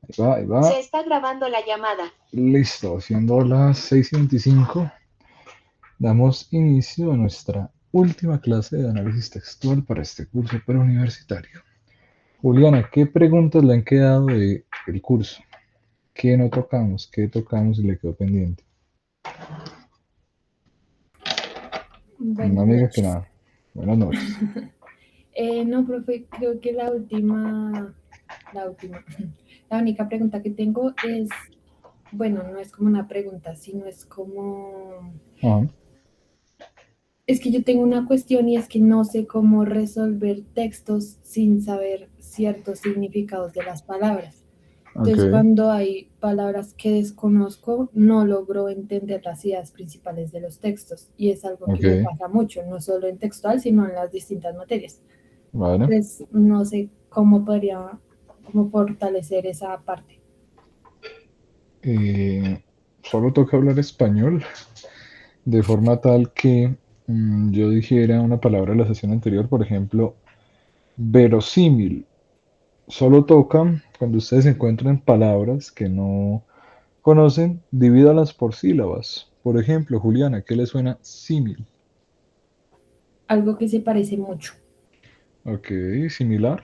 Ahí va, ahí va. Se está grabando la llamada. Listo, siendo las 6:25, damos inicio a nuestra última clase de análisis textual para este curso preuniversitario. Juliana, ¿qué preguntas le han quedado del curso? ¿Qué no tocamos? ¿Qué tocamos y le quedó pendiente? No Buenas me diga que noches. nada. Buenas noches. No, profe, creo que la única pregunta que tengo es, bueno, no es como una pregunta, sino es como, Ajá, es que yo tengo una cuestión y es que no sé cómo resolver textos sin saber ciertos significados de las palabras. ok, Entonces, cuando hay palabras que desconozco, no logro entender las ideas principales de los textos y es algo que ok, me pasa mucho, no solo en textual, sino en las distintas materias. vale. Pues no sé cómo podría, cómo fortalecer esa parte. Solo toca hablar español de forma tal que yo dijera una palabra de la sesión anterior, por ejemplo, verosímil. Solo toca cuando ustedes encuentren palabras que no conocen, divídalas por sílabas. Por ejemplo, Juliana, ¿qué le suena símil? Algo que se parece mucho. Ok, similar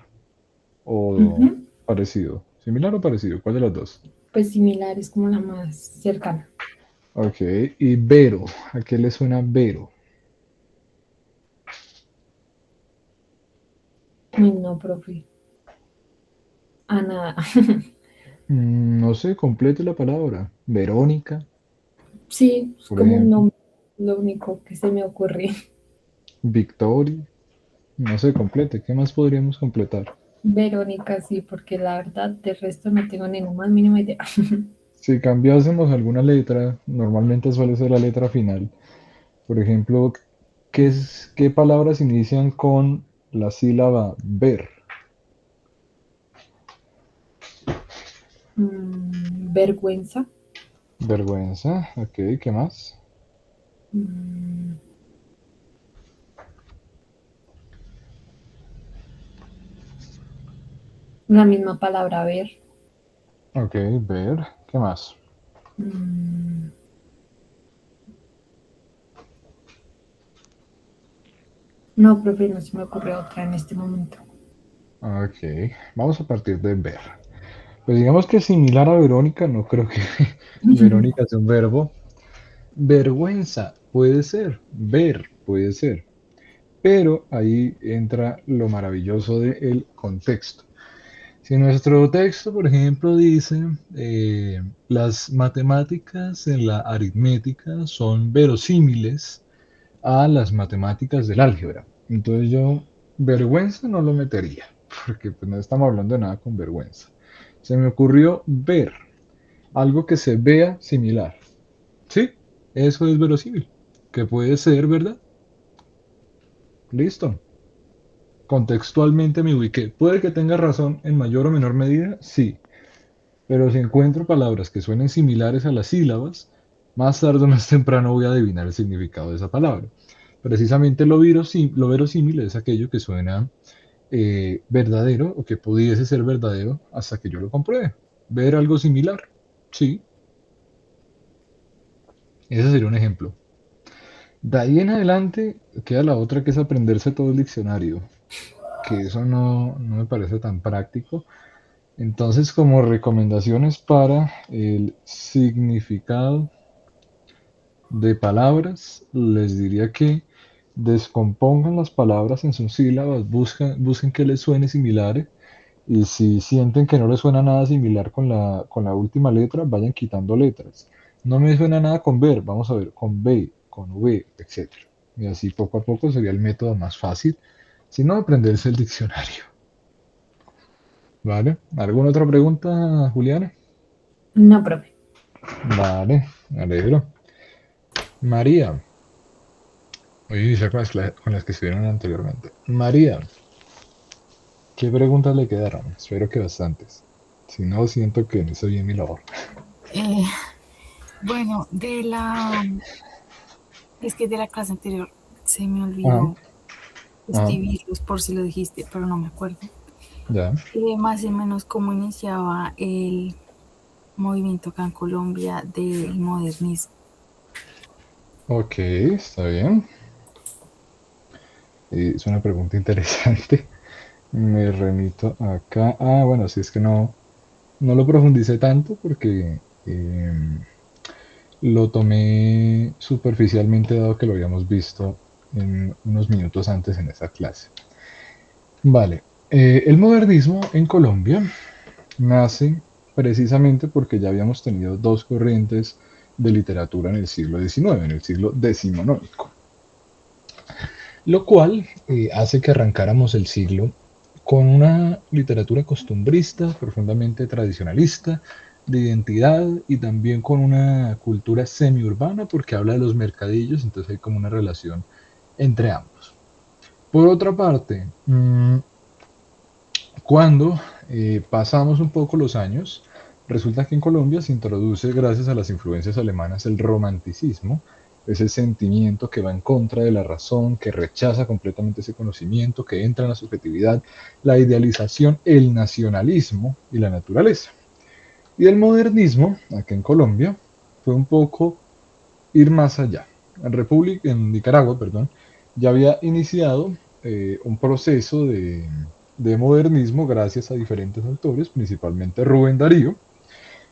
o Ujú. parecido. Similar o parecido, ¿cuál de las dos? Pues similar es como la más cercana. Ok, y vero, ¿a qué le suena vero? Ay, no, profe. A nada. No sé, complete la palabra. Verónica, Sí, es por como un ejemplo. nombre, lo único que se me ocurre. Victoria, no sé, complete. ¿Qué más podríamos completar? Verónica, sí, porque la verdad, de resto no tengo ni la más mínima idea. Si cambiásemos alguna letra, normalmente suele ser la letra final. Por ejemplo, ¿qué palabras inician con la sílaba ver? Vergüenza. Vergüenza, ok, ¿qué más? Mm, la misma palabra ver. Ok, ver, ¿qué más? Mm, no, profe, no se me ocurre otra en este momento. Ok, vamos a partir de ver. Pues digamos que similar a Verónica, no creo que Verónica sea un verbo. Vergüenza puede ser, ver puede ser, pero ahí entra lo maravilloso del contexto. Si nuestro texto, por ejemplo, dice las matemáticas en la aritmética son verosímiles a las matemáticas del álgebra, entonces yo vergüenza no lo metería, porque pues, no estamos hablando de nada con vergüenza. Se me ocurrió ver algo que se vea similar. Sí, eso es verosímil, que puede ser, ¿verdad? Listo. Contextualmente me ubiqué. Puede que tenga razón en mayor o menor medida, sí. Pero si encuentro palabras que suenen similares a las sílabas, más tarde o más temprano voy a adivinar el significado de esa palabra. Precisamente lo verosímil es aquello que suena verdadero o que pudiese ser verdadero hasta que yo lo compruebe. Ver algo similar. Sí, ese sería un ejemplo. De ahí en adelante queda la otra que es aprenderse todo el diccionario, que eso no me parece tan práctico. Entonces, como recomendaciones para el significado de palabras, les diría que descompongan las palabras en sus sílabas, busquen que les suene similar y si sienten que no les suena nada similar con la última letra, vayan quitando letras. No me suena nada con ver, vamos a ver, con B, con V, etcétera. Y así poco a poco sería el método más fácil, si no aprenderse el diccionario. ¿Vale? ¿Alguna otra pregunta, Juliana? No, profe. Vale, me alegro. María, voy a iniciar con las que estuvieron anteriormente. María, ¿qué preguntas le quedaron? Espero que bastantes. Si no, siento que no hice bien mi labor. Eh, bueno, es que de la clase anterior se me Ajá, olvidó ajá. escribirlos por si lo dijiste, pero no me acuerdo. Ya. Más o menos cómo iniciaba el movimiento acá en Colombia del modernismo. Ok, está bien. Es una pregunta interesante. Me remito acá. Ah, bueno, sí, es que no lo profundicé tanto porque lo tomé superficialmente dado que lo habíamos visto en unos minutos antes en esa clase. Vale, el modernismo en Colombia nace precisamente porque ya habíamos tenido dos corrientes de literatura en el siglo XIX, en el siglo decimonónico, lo cual hace que arrancáramos el siglo con una literatura costumbrista, profundamente tradicionalista, de identidad y también con una cultura semiurbana porque habla de los mercadillos, entonces hay como una relación entre ambos. Por otra parte, cuando pasamos un poco los años, resulta que en Colombia se introduce, gracias a las influencias alemanas, el romanticismo, ese sentimiento que va en contra de la razón, que rechaza completamente ese conocimiento, que entra en la subjetividad, la idealización, el nacionalismo y la naturaleza. Y el modernismo, acá en Colombia, fue un poco ir más allá. En Nicaragua, perdón, ya había iniciado un proceso de modernismo gracias a diferentes autores, principalmente Rubén Darío,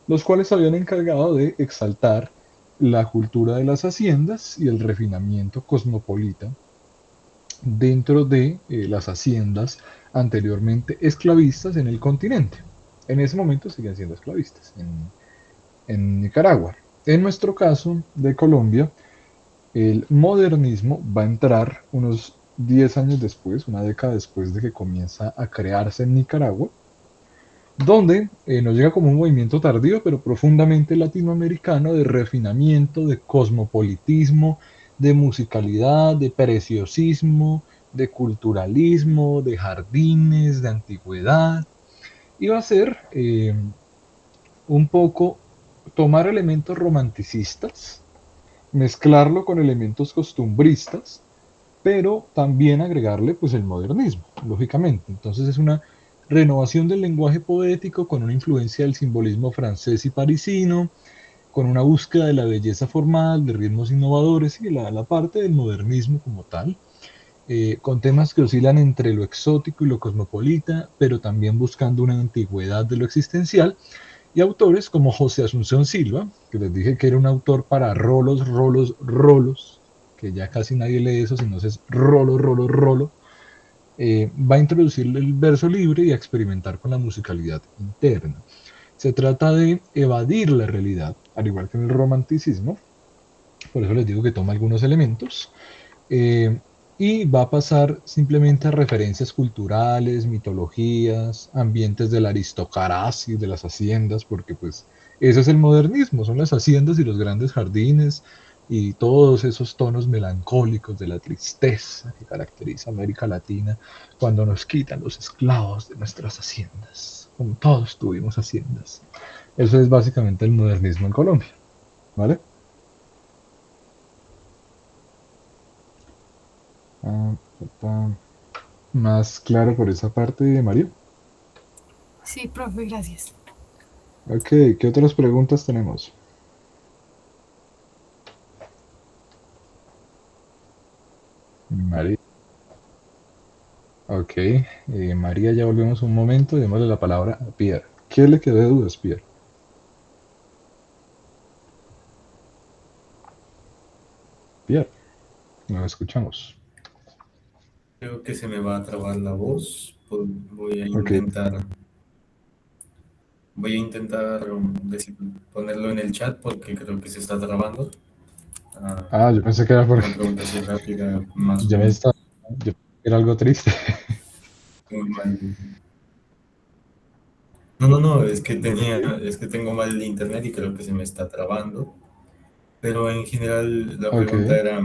los cuales habían encargado de exaltar la cultura de las haciendas y el refinamiento cosmopolita dentro de las haciendas anteriormente esclavistas en el continente. En ese momento siguen siendo esclavistas en Nicaragua. En nuestro caso de Colombia, el modernismo va a entrar unos 10 años después, una década después de que comienza a crearse en Nicaragua, donde nos llega como un movimiento tardío, pero profundamente latinoamericano de refinamiento, de cosmopolitismo, de musicalidad, de preciosismo, de culturalismo, de jardines, de antigüedad. Y va a ser un poco tomar elementos romanticistas, mezclarlo con elementos costumbristas, pero también agregarle pues el modernismo, lógicamente. Entonces es una renovación del lenguaje poético con una influencia del simbolismo francés y parisino, con una búsqueda de la belleza formal, de ritmos innovadores y la parte del modernismo como tal, con temas que oscilan entre lo exótico y lo cosmopolita, pero también buscando una antigüedad de lo existencial, y autores como José Asunción Silva, que les dije que era un autor para rolos, rolos, rolos, que ya casi nadie lee eso, sino es rolo, rolo, rolo, va a introducir el verso libre y a experimentar con la musicalidad interna. Se trata de evadir la realidad, al igual que en el romanticismo, por eso les digo que toma algunos elementos, eh, y va a pasar simplemente a referencias culturales, mitologías, ambientes de la aristocracia, de las haciendas, porque pues ese es el modernismo, son las haciendas y los grandes jardines y todos esos tonos melancólicos de la tristeza que caracteriza a América Latina cuando nos quitan los esclavos de nuestras haciendas, como todos tuvimos haciendas. Eso es básicamente el modernismo en Colombia, ¿vale? Ah, más claro por esa parte, Mario. Sí, profe, gracias. Ok, ¿qué otras preguntas tenemos? María. Ok, María, ya volvemos un momento. Démosle la palabra a Pierre. ¿Qué le quedó de dudas, Pierre? Pierre, nos escuchamos. Creo que se me va a trabar la voz. Voy a Ok. ponerlo en el chat porque creo que se está trabando. Ah, Ah, yo pensé que era porque una pregunta así rápida, más o ya me menos. estaba. Yo pensé que era algo triste. Tengo mal- No, no, no, es que tengo mal el internet y creo que se me está trabando. Pero en general la Ok, pregunta era,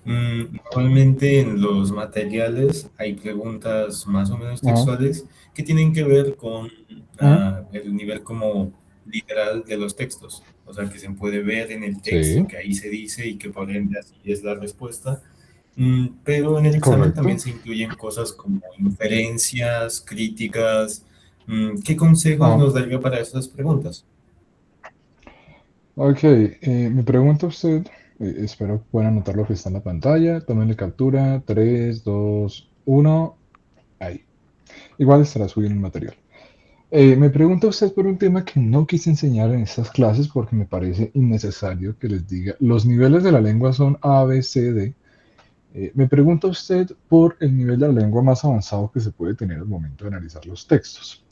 normalmente en los materiales hay preguntas más o menos ajá, textuales que tienen que ver con ajá, el nivel como literal de los textos. O sea, que se puede ver en el texto sí, que ahí se dice y que por ende así es la respuesta. Pero en el examen también Correcto. se incluyen cosas como inferencias, críticas. ¿Qué consejos Ah, nos daría para esas preguntas? ok, me pregunta usted, espero que puedan anotar lo que está en la pantalla, tómenle captura, 3, 2, 1, ahí. Igual estará subiendo el material. Me pregunta usted por un tema que no quise enseñar en estas clases porque me parece innecesario que les diga. Los niveles de la lengua son A, B, C, D. Me pregunta usted por el nivel de la lengua más avanzado que se puede tener al momento de analizar los textos.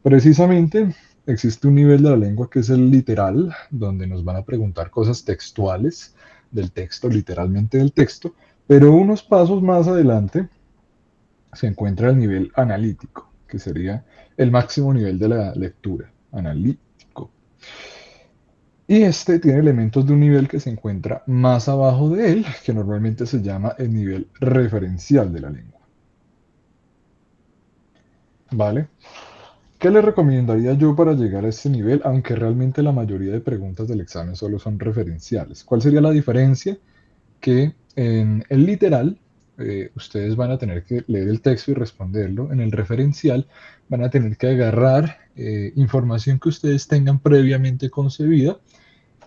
Precisamente existe un nivel de la lengua que es el literal, donde nos van a preguntar cosas textuales del texto, literalmente del texto, pero unos pasos más adelante se encuentra el nivel analítico, que sería el máximo nivel de la lectura, analítico. Y este tiene elementos de un nivel que se encuentra más abajo de él, que normalmente se llama el nivel referencial de la lengua. ¿Vale? ¿Qué le recomendaría yo para llegar a este nivel? Aunque realmente la mayoría de preguntas del examen solo son referenciales. ¿Cuál sería la diferencia? Que en el literal ustedes van a tener que leer el texto y responderlo. En el referencial van a tener que agarrar información que ustedes tengan previamente concebida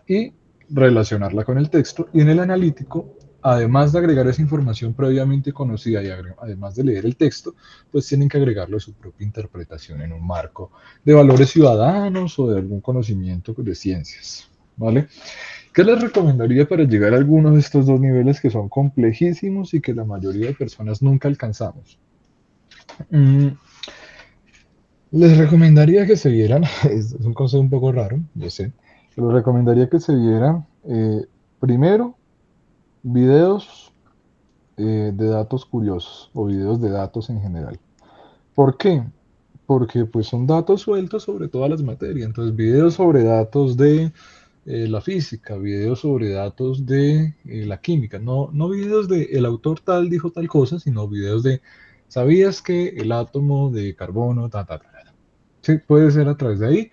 y relacionarla con el texto. Y en el analítico, además de agregar esa información previamente conocida y además de leer el texto, pues tienen que agregarle su propia interpretación en un marco de valores ciudadanos o de algún conocimiento de ciencias. ¿Vale? ¿Qué les recomendaría para llegar a algunos de estos dos niveles que son complejísimos y que la mayoría de personas nunca alcanzamos? Mm, Les recomendaría que se vieran, es un consejo un poco raro, yo sé, pero les recomendaría que se vieran primero videos de datos curiosos o videos de datos en general. ¿Por qué? Porque pues son datos sueltos sobre todas las materias. Entonces, videos sobre datos de la física, videos sobre datos de la química. No, no videos de el autor tal dijo tal cosa, sino videos de ¿sabías que el átomo de carbono, Sí, puede ser a través de ahí.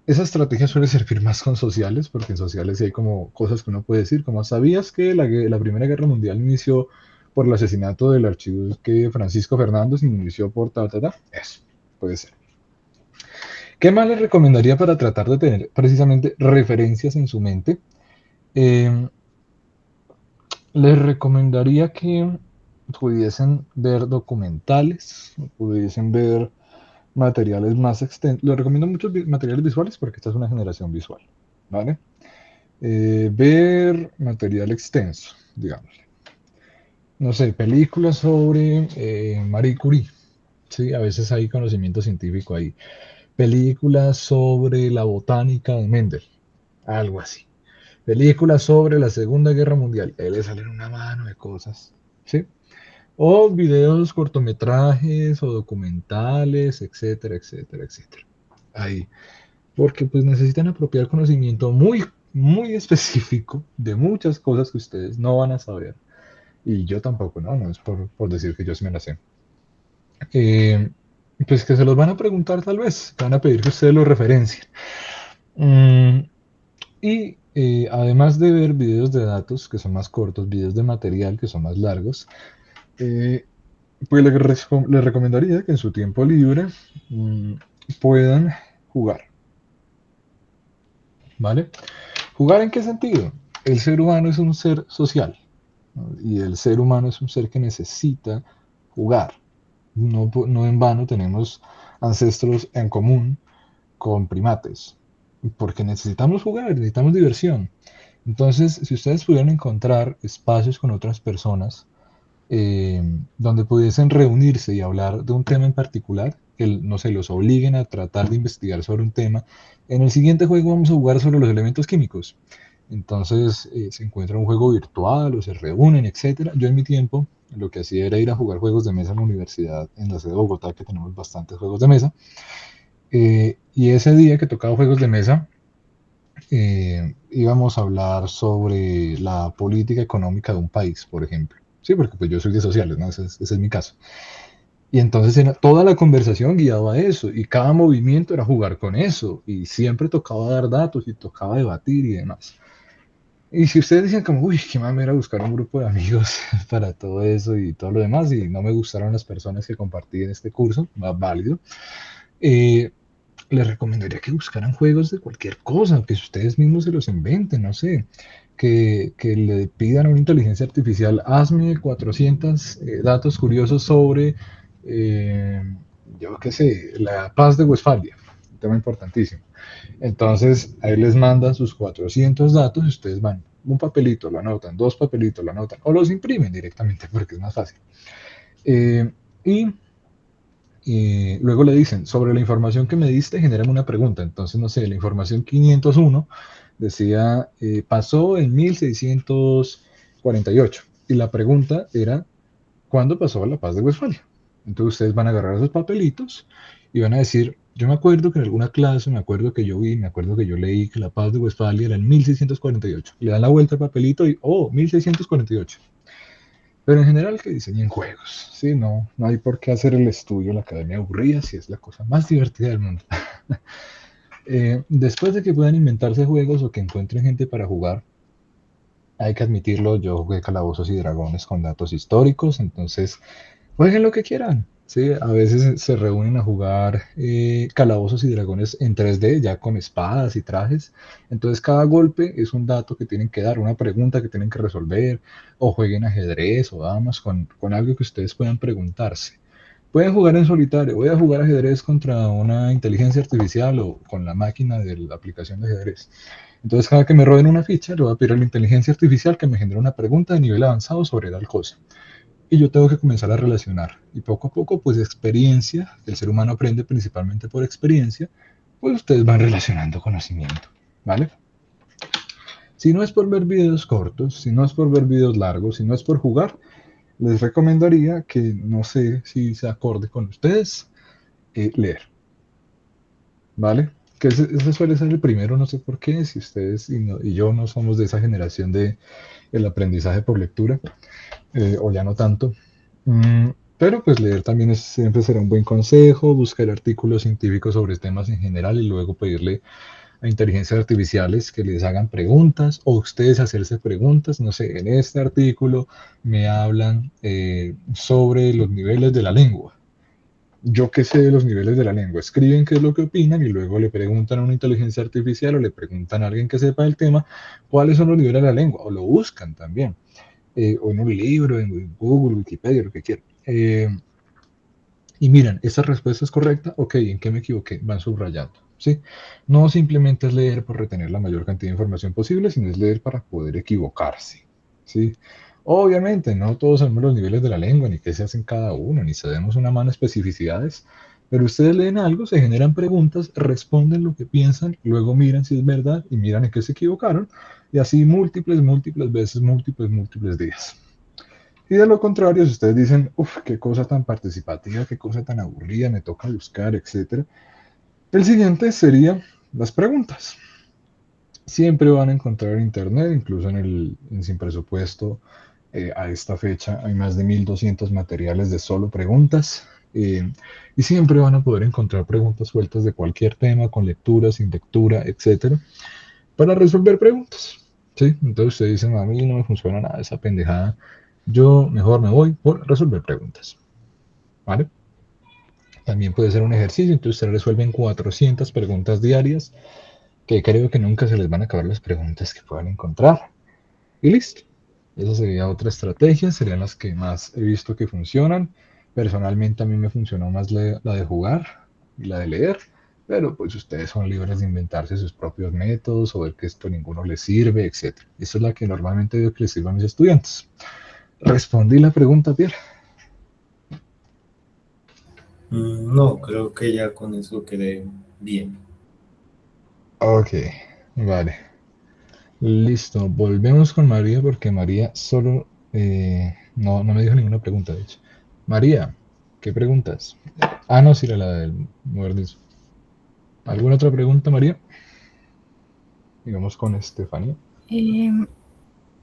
Esa estrategia suele servir más con sociales, porque en sociales sí hay como cosas que uno puede decir, como ¿sabías que la Primera Guerra Mundial inició por el asesinato del archiduque Francisco Fernando, se inició por Eso, puede ser. ¿Qué más les recomendaría para tratar de tener precisamente referencias en su mente? Eh, Les recomendaría que pudiesen ver documentales, pudiesen ver materiales más extensos. Les recomiendo muchos materiales visuales porque esta es una generación visual, ¿vale? Ver material extenso, digamos. No sé, películas sobre Marie Curie, ¿sí? A veces hay conocimiento científico ahí. Películas sobre la botánica de Mendel, algo así. Películas sobre la Segunda Guerra Mundial, ahí le salen una mano de cosas, ¿sí? O videos cortometrajes o documentales, etcétera, etcétera, etcétera. Ahí. Porque pues necesitan apropiar conocimiento muy, muy específico de muchas cosas que ustedes no van a saber. Y yo tampoco, ¿no? No es por decir que yo sí me la sé. Eh, pues que se los van a preguntar tal vez, que van a pedir que ustedes lo referencien. Mm, y además de ver videos de datos que son más cortos, videos de material que son más largos, eh, pues les recomendaría que en su tiempo libre puedan jugar, ¿vale? ¿Jugar en qué sentido? El ser humano es un ser social, ¿no? Y el ser humano es un ser que necesita jugar. No, no en vano tenemos ancestros en común con primates, porque necesitamos jugar, necesitamos diversión. Entonces, si ustedes pudieran encontrar espacios con otras personas donde pudiesen reunirse y hablar de un tema en particular, que no se los obliguen a tratar de investigar sobre un tema. En el siguiente juego vamos a jugar sobre los elementos químicos. Entonces se encuentra un juego virtual o se reúnen, etcétera. Yo en mi tiempo lo que hacía era ir a jugar juegos de mesa en la universidad, en la sede de Bogotá, que tenemos bastantes juegos de mesa. Y ese día que tocaba juegos de mesa, íbamos a hablar sobre la política económica de un país, por ejemplo. Sí, porque pues yo soy de sociales, ¿no? Ese es mi caso. Y entonces toda la conversación guiaba a eso, y cada movimiento era jugar con eso, y siempre tocaba dar datos y tocaba debatir y demás. Y si ustedes dicen como, uy, qué mamera buscar un grupo de amigos para todo eso y todo lo demás, y no me gustaron las personas que compartí en este curso, más válido, eh, les recomendaría que buscaran juegos de cualquier cosa, que ustedes mismos se los inventen, no sé, que le pidan a una inteligencia artificial, hazme 400 datos curiosos sobre, eh, yo qué sé, la paz de Westfalia, un tema importantísimo. Entonces, ahí les manda sus 400 datos y ustedes van un papelito, lo anotan, dos papelitos, lo anotan, o los imprimen directamente porque es más fácil. Eh, y luego le dicen, sobre la información que me diste, genérame una pregunta. Entonces, no sé, la información 501 decía, pasó en 1648. Y la pregunta era, ¿cuándo pasó la paz de Westfalia? Entonces ustedes van a agarrar esos papelitos y van a decir, yo me acuerdo que en alguna clase, me acuerdo que yo vi, me acuerdo que yo leí que la paz de Westfalia era en 1648. Le dan la vuelta al papelito y, oh, 1648. Pero en general que diseñen juegos, ¿sí? No, no hay por qué hacer el estudio en la academia aburrida si es la cosa más divertida del mundo. Después de que puedan inventarse juegos o que encuentren gente para jugar, hay que admitirlo, yo jugué Calabozos y Dragones con datos históricos, entonces jueguen lo que quieran. Sí, a veces se reúnen a jugar calabozos y dragones en 3D, ya con espadas y trajes. Entonces cada golpe es un dato que tienen que dar, una pregunta que tienen que resolver, o jueguen ajedrez o damas con algo que ustedes puedan preguntarse. Pueden jugar en solitario, voy a jugar ajedrez contra una inteligencia artificial o con la máquina de la aplicación de ajedrez. Entonces cada que me roben una ficha, le voy a pedir a la inteligencia artificial que me genere una pregunta de nivel avanzado sobre tal cosa y yo tengo que comenzar a relacionar. Y poco a poco, pues experiencia, el ser humano aprende principalmente por experiencia, pues ustedes van relacionando conocimiento, ¿vale? Si no es por ver videos cortos, si no es por ver videos largos, si no es por jugar, les recomendaría que, no sé si se acorde con ustedes, leer, ¿vale? Que ese suele ser el primero, no sé por qué, si ustedes y yo no somos de esa generación de el aprendizaje por lectura, o ya no tanto. Mm, pero pues leer también siempre será un buen consejo, buscar artículos científicos sobre temas en general y luego pedirle a inteligencias artificiales que les hagan preguntas o ustedes hacerse preguntas. No sé, en este artículo me hablan sobre los niveles de la lengua. Yo qué sé de los niveles de la lengua. Escriben qué es lo que opinan y luego le preguntan a una inteligencia artificial o le preguntan a alguien que sepa el tema cuáles son los niveles de la lengua o lo buscan también o en un libro, en Google, Wikipedia, lo que quieran. Y miran, ¿esta respuesta es correcta? Ok, ¿en qué me equivoqué? Van subrayando, ¿sí? No simplemente es leer por retener la mayor cantidad de información posible, sino es leer para poder equivocarse, ¿sí? Obviamente, no todos sabemos los niveles de la lengua, ni qué se hace en cada uno, ni sabemos una mano especificidades, pero ustedes leen algo, se generan preguntas, responden lo que piensan, luego miran si es verdad y miran en qué se equivocaron, y así múltiples veces, múltiples días. Y de lo contrario, si ustedes dicen, uff, qué cosa tan participativa, qué cosa tan aburrida, me toca buscar, etcétera, el siguiente sería las preguntas. Siempre van a encontrar en internet, incluso en Sin Presupuesto, a esta fecha hay más de 1200 materiales de solo preguntas. Y siempre van a poder encontrar preguntas sueltas de cualquier tema, con lectura, sin lectura, etcétera, para resolver preguntas. ¿Sí? Entonces ustedes dicen, a mí no me funciona nada esa pendejada. Yo mejor me voy por resolver preguntas. ¿Vale? También puede ser un ejercicio, entonces ustedes resuelven 400 preguntas diarias, que creo que nunca se les van a acabar las preguntas que puedan encontrar. Y listo. Esa sería otra estrategia, serían las que más he visto que funcionan. Personalmente a mí me funcionó más la de jugar y la de leer, pero pues ustedes son libres de inventarse sus propios métodos o ver que esto a ninguno les sirve, etc. Esa es la que normalmente veo que les sirve a mis estudiantes. Respondí la pregunta, Pierre. No, creo que ya con eso quedé bien. Ok, vale. Listo, volvemos con María porque María solo no me dijo ninguna pregunta, de hecho. María, ¿qué preguntas? Ah, no, sí, la del modernismo. ¿Alguna otra pregunta, María? Digamos con Estefanía.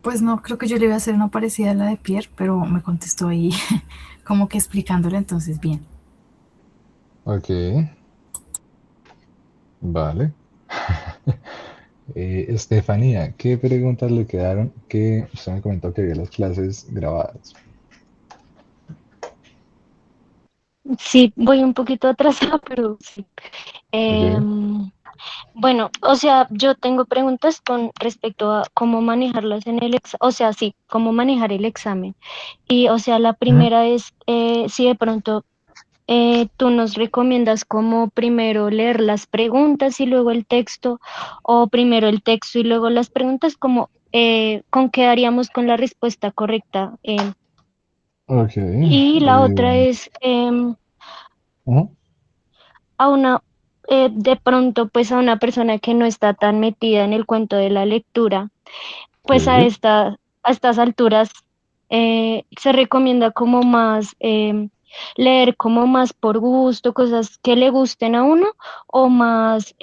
Pues no, creo que yo le iba a hacer una parecida a la de Pierre, pero me contestó ahí como que explicándole, entonces bien. Ok, vale. Estefanía, ¿qué preguntas le quedaron? Que usted me comentó que había las clases grabadas. Sí, voy un poquito atrasada, pero sí. Ok. Em, bueno, o sea, yo tengo preguntas con respecto a cómo manejarlas en el examen, o sea, sí, cómo manejar el examen. Y, o sea, la Ujú. primera es si de pronto tú nos recomiendas como primero leer las preguntas y luego el texto, o primero el texto y luego las preguntas, como con qué haríamos con la respuesta correcta. Ok. Y la otra es Ujú. a una, de pronto, pues a una persona que no está tan metida en el cuento de la lectura, pues Sí. a estas alturas se recomienda como más leer como más por gusto, cosas que le gusten a uno, o más,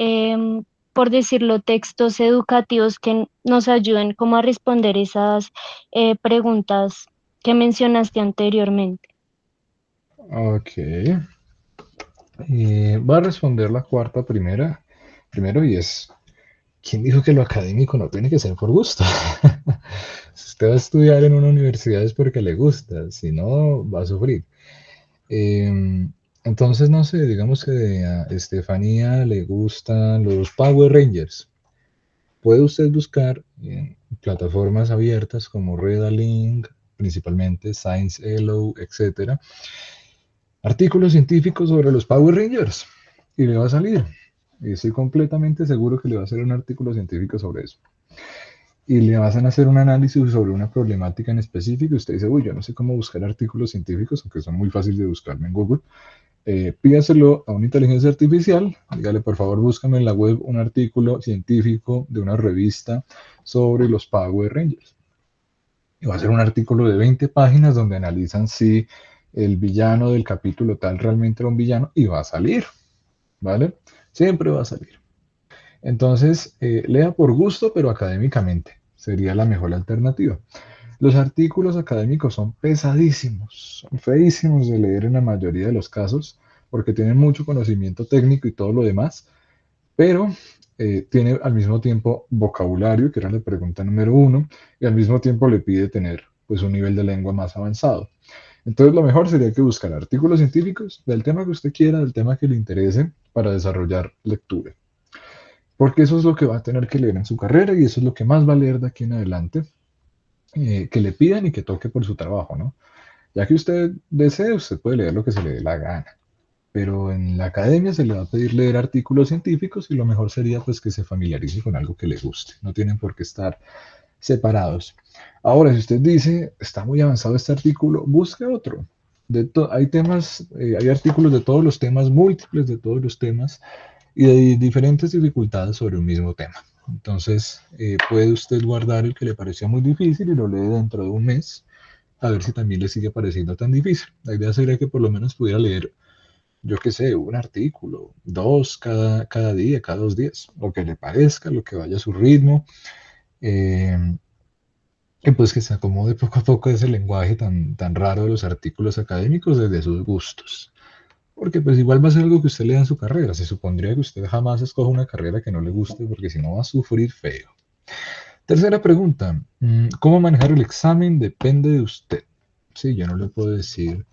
por decirlo, textos educativos que nos ayuden como a responder esas preguntas que mencionaste anteriormente. Ok. Voy a responder la cuarta primero y es, ¿quién dijo que lo académico no tiene que ser por gusto? Si usted va a estudiar en una universidad es porque le gusta, si no, va a sufrir. Entonces, no sé, digamos que a Estefanía le gustan los Power Rangers. Puede usted buscar en plataformas abiertas como Redalink, principalmente Science Elo, etcétera, artículos científicos sobre los Power Rangers y le va a salir. Y estoy completamente seguro que le va a hacer un artículo científico sobre eso. Y le vas a hacer un análisis sobre una problemática en específico. Y usted dice, uy, yo no sé cómo buscar artículos científicos, aunque son muy fáciles de buscarme en Google. Pídaselo a una inteligencia artificial. Dígale, por favor, búscame en la web un artículo científico de una revista sobre los Power Rangers. Y va a ser un artículo de 20 páginas donde analizan si el villano del capítulo tal realmente era un villano y va a salir, ¿vale? Siempre va a salir. Entonces, lea por gusto, pero académicamente. Sería la mejor alternativa. Los artículos académicos son pesadísimos, son feísimos de leer en la mayoría de los casos, porque tienen mucho conocimiento técnico y todo lo demás, pero tiene al mismo tiempo vocabulario, que era la pregunta número uno, y al mismo tiempo le pide tener pues un nivel de lengua más avanzado. Entonces lo mejor sería que buscar artículos científicos del tema que usted quiera, del tema que le interese, para desarrollar lectura. Porque eso es lo que va a tener que leer en su carrera y eso es lo que más va a leer de aquí en adelante, que le pidan y que toque por su trabajo, ¿no? Ya que usted desee, usted puede leer lo que se le dé la gana, pero en la academia se le va a pedir leer artículos científicos y lo mejor sería pues que se familiarice con algo que le guste. No tienen por qué estar separados. Ahora, si usted dice, está muy avanzado este artículo, busque otro. Hay temas, hay artículos de todos los temas, múltiples de todos los temas y de diferentes dificultades sobre un mismo tema. Entonces, puede usted guardar el que le parecía muy difícil y lo lee dentro de un mes, a ver si también le sigue pareciendo tan difícil. La idea sería que por lo menos pudiera leer, yo qué sé, un artículo, dos cada día, cada 2 días, lo que le parezca, lo que vaya a su ritmo. Eh, y pues que se acomode poco a poco a ese lenguaje tan raro de los artículos académicos desde sus gustos. Porque pues igual va a ser algo que usted lea en su carrera. Se supondría que usted jamás escoja una carrera que no le guste porque si no va a sufrir feo. Tercera pregunta. ¿Cómo manejar el examen? Depende de usted. Sí, yo no le puedo decir,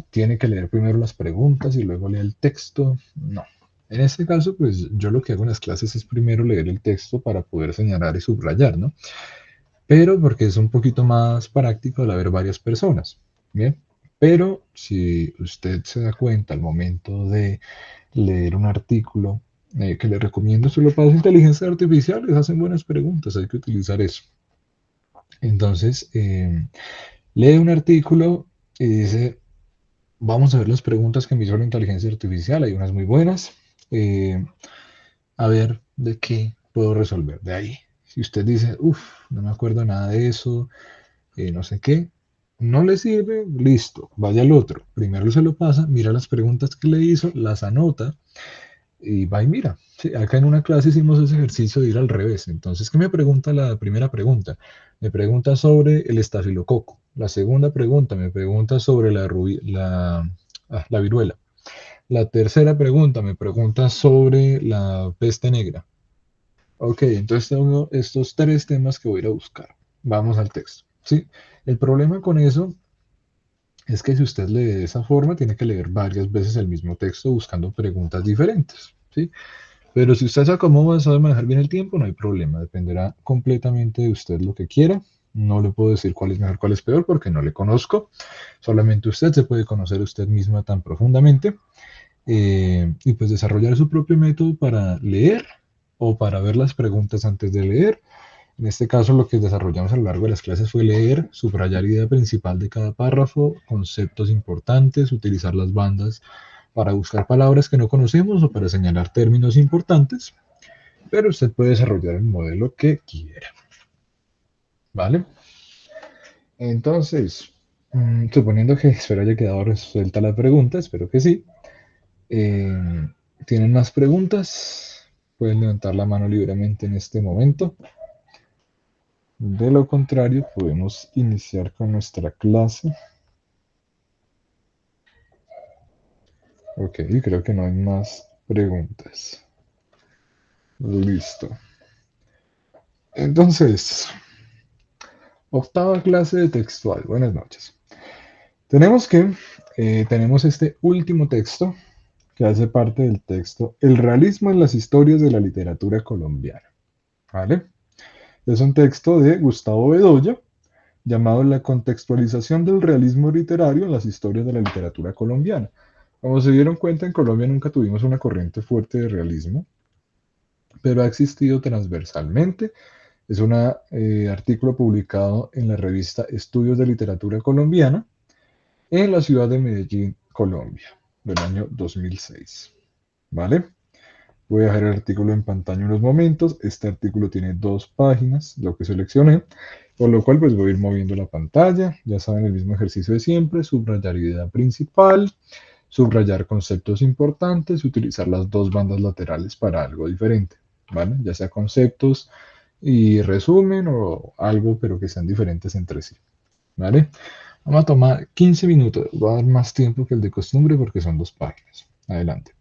tiene que leer primero las preguntas y luego leer el texto. No. En este caso, pues yo lo que hago en las clases es primero leer el texto para poder señalar y subrayar, ¿no? Pero porque es un poquito más práctico al haber varias personas. Bien, pero si usted se da cuenta al momento de leer un artículo que le recomiendo, se lo pasa a inteligencia artificial, les hacen buenas preguntas, hay que utilizar eso. Entonces, lee un artículo y dice, vamos a ver las preguntas que me hizo la inteligencia artificial, hay unas muy buenas, eh, a ver de qué puedo resolver de ahí. Si usted dice, uff, no me acuerdo nada de eso, no sé qué, no le sirve, listo, vaya al otro. Primero se lo pasa, mira las preguntas que le hizo, las anota y va y mira. Sí, acá en una clase hicimos ese ejercicio de ir al revés. Entonces, ¿qué me pregunta la primera pregunta? Me pregunta sobre el estafilococo. La segunda pregunta me pregunta sobre la viruela. La tercera pregunta me pregunta sobre la peste negra. Ok, entonces tengo estos tres temas que voy a ir a buscar. Vamos al texto. ¿Sí? El problema con eso es que si usted lee de esa forma, tiene que leer varias veces el mismo texto buscando preguntas diferentes. ¿Sí? Pero si usted se acomoda, sabe manejar bien el tiempo, no hay problema. Dependerá completamente de usted lo que quiera. No le puedo decir cuál es mejor, cuál es peor, porque no le conozco. Solamente usted se puede conocer a usted misma tan profundamente y pues desarrollar su propio método para leer o para ver las preguntas antes de leer. En este caso, lo que desarrollamos a lo largo de las clases fue leer, subrayar idea principal de cada párrafo, conceptos importantes, utilizar las bandas para buscar palabras que no conocemos o para señalar términos importantes, pero usted puede desarrollar el modelo que quiera, ¿vale? Entonces, suponiendo que espero haya quedado resuelta la pregunta, espero que sí. ¿Tienen más preguntas? Pueden levantar la mano libremente en este momento. De lo contrario, podemos iniciar con nuestra clase. Ok, creo que no hay más preguntas. Listo. Entonces, octava clase de textual. Buenas noches. Tenemos este último texto que hace parte del texto El realismo en las historias de la literatura colombiana. ¿Vale? Es un texto de Gustavo Bedoya llamado La contextualización del realismo literario en las historias de la literatura colombiana. Como se dieron cuenta, en Colombia nunca tuvimos una corriente fuerte de realismo, pero ha existido transversalmente. Es un artículo publicado en la revista Estudios de Literatura Colombiana en la ciudad de Medellín, Colombia, del año 2006. ¿Vale? Voy a dejar el artículo en pantalla unos momentos. Este artículo tiene 2 páginas, lo que seleccioné, por lo cual pues voy a ir moviendo la pantalla. Ya saben, el mismo ejercicio de siempre, subrayar idea principal, subrayar conceptos importantes, utilizar las 2 bandas laterales para algo diferente, ¿vale? Ya sea conceptos y resumen o algo, pero que sean diferentes entre sí, ¿vale? Vamos a tomar 15 minutos, voy a dar más tiempo que el de costumbre porque son 2 páginas. Adelante.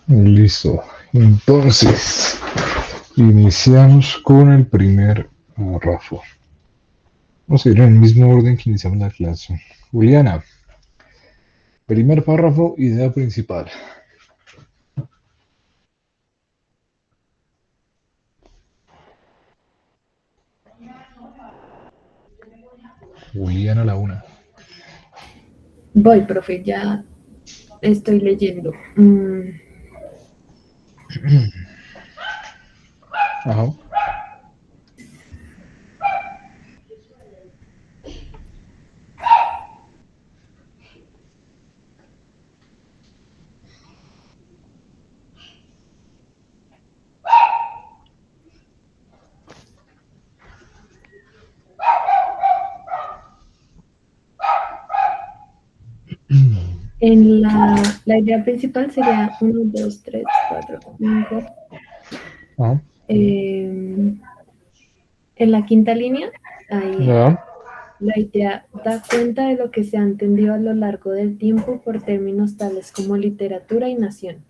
Listo. Entonces, iniciamos con el primer párrafo. Vamos a ir en el mismo orden que iniciamos la clase. Juliana, primer párrafo, idea principal. Juliana la una. Voy, profe, ya estoy leyendo. Ajá. En la idea principal sería 1, 2, 3, 4, 5. Ajá. En la quinta línea, ahí Ya. la idea da cuenta de lo que se ha entendido a lo largo del tiempo por términos tales como literatura y nación.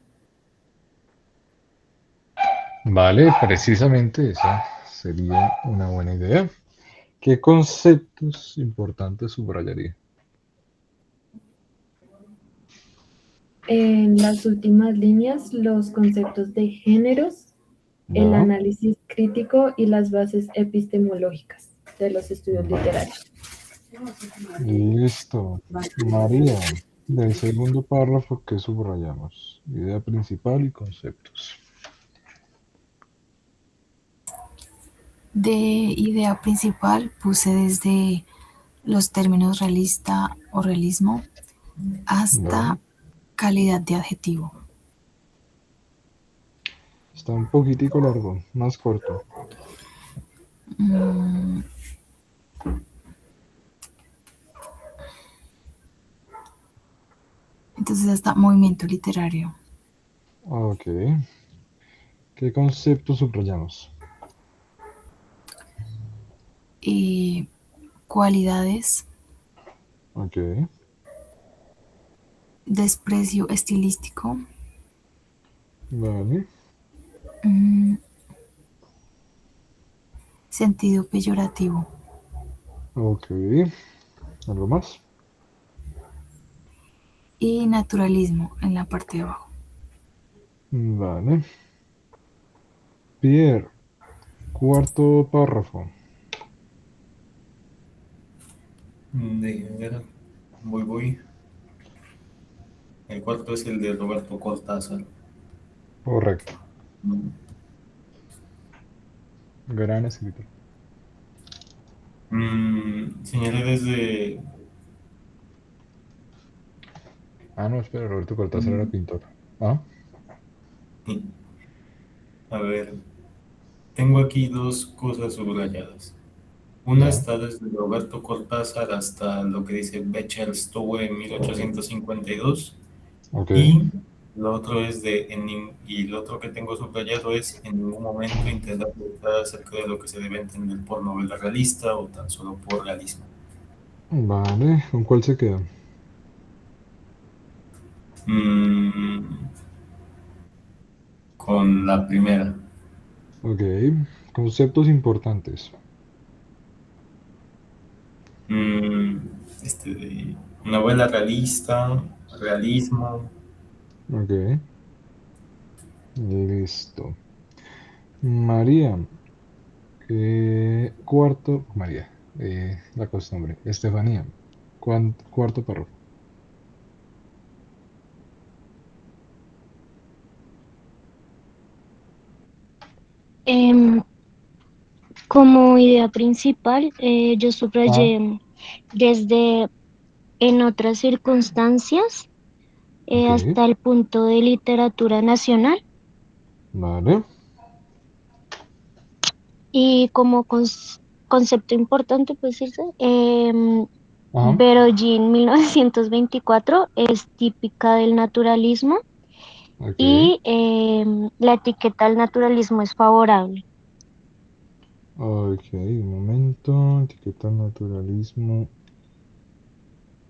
Vale, precisamente esa sería una buena idea. ¿Qué conceptos importantes subrayaría? En las últimas líneas, los conceptos de géneros, el Ya. análisis crítico y las bases epistemológicas de los estudios literarios. Listo. María, del segundo párrafo, ¿qué subrayamos? Idea principal y conceptos. De idea principal puse desde los términos realista o realismo Vale. hasta calidad de adjetivo. Está un poquitico largo, más corto. Mm, Entonces hasta movimiento literario. Ok. ¿Qué conceptos subrayamos? Cualidades, Ok. desprecio estilístico, Vale. mm, sentido peyorativo Ok. ¿Algo más? y naturalismo en la parte de abajo. Vale. Pierre, cuarto párrafo. De ver, voy. El cuarto es el de Roberto Cortázar. Correcto. Gran escritor. Señalé desde... Ah, no, espera, Roberto Cortázar era mm, pintor. Ah, sí, a ver, tengo aquí dos cosas subrayadas. Una ya. está desde Roberto Cortázar hasta lo que dice Becherstowe en 1852 Ok. y lo otro es y lo otro que tengo subrayado es en ningún momento intentar preguntar acerca de lo que se debe entender por novela realista o tan solo por realismo. Vale. ¿Con cuál se queda? Mm, con la primera. Ok. Conceptos importantes. Mm, de novela realista, realismo. Ok. Listo. María, cuarto. María, la costumbre. Estefanía, cuarto párrafo. Em, Como idea principal, yo Ah, subrayé desde en otras circunstancias ok. hasta el punto de literatura nacional Vale. y como concepto importante, pues decirse, Ajá. Berollín 1924 es típica del naturalismo Ok. y la etiqueta al naturalismo es favorable. Ok. Un momento. Etiqueta naturalismo.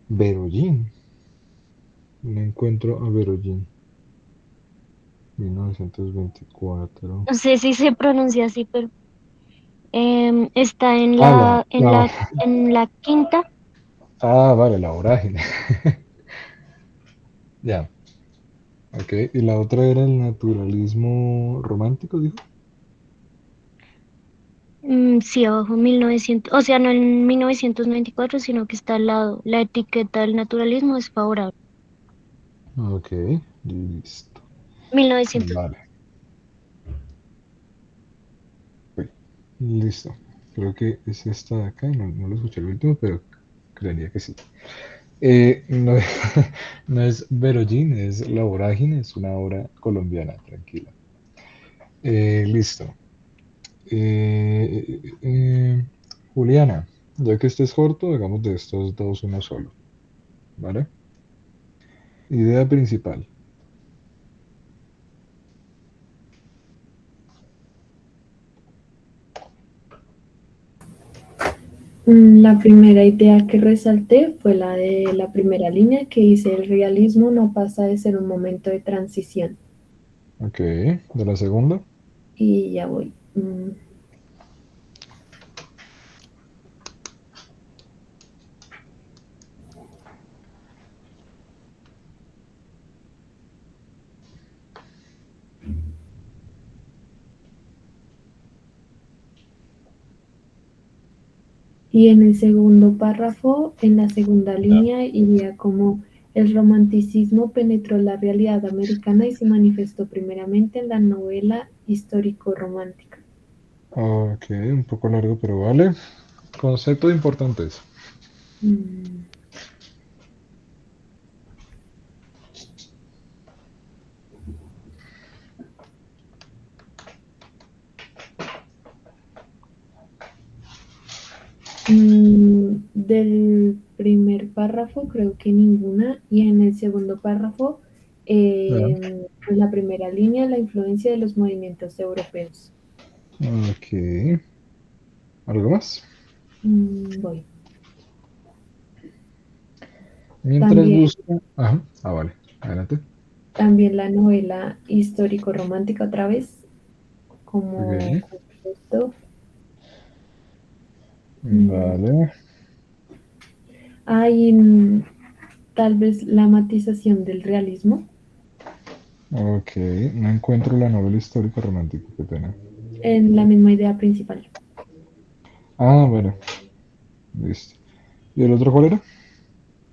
Berollín. Me encuentro a Berollín. 1924. No sé si se pronuncia así, pero está en Ah, en la quinta. vale, la vorágine. Ya, ok. Y la otra era el naturalismo romántico, dijo. Sí, abajo 1900, o sea, no en 1994, sino que está al lado. La etiqueta del naturalismo es favorable. Ok, listo. 1900. Vale, ok, listo. Creo que es esta de acá, no lo escuché el último, pero creería que sí. No, no es Verogín, es La Vorágine, es una obra colombiana, tranquila. Listo. Eh, eh, eh, Juliana, ya que este es corto, hagamos de estos dos uno solo, ¿vale? Idea principal. La primera idea que resalté fue la de la primera línea que dice el realismo no pasa de ser un momento de transición. Ok, de la segunda. Y ya voy. Y en el segundo párrafo, en la segunda Ya. línea, iría como el romanticismo penetró la realidad americana y se manifestó primeramente en la novela histórico-romántica. Ok, un poco largo, pero vale. Conceptos importantes. Mm, del primer párrafo creo que ninguna y en el segundo párrafo, Ya. en la primera línea, la influencia de los movimientos europeos. Ok, ¿algo más? Voy. Mientras También, busco. Ajá. Ah, vale. Adelante. también la novela histórico-romántica otra vez, como Ok. concepto. Mm, Vale. Hay tal vez la matización del realismo Ok. No encuentro la novela histórica romántica. Qué pena. en la misma idea principal. Ah, bueno. Listo. ¿Y el otro cuál era?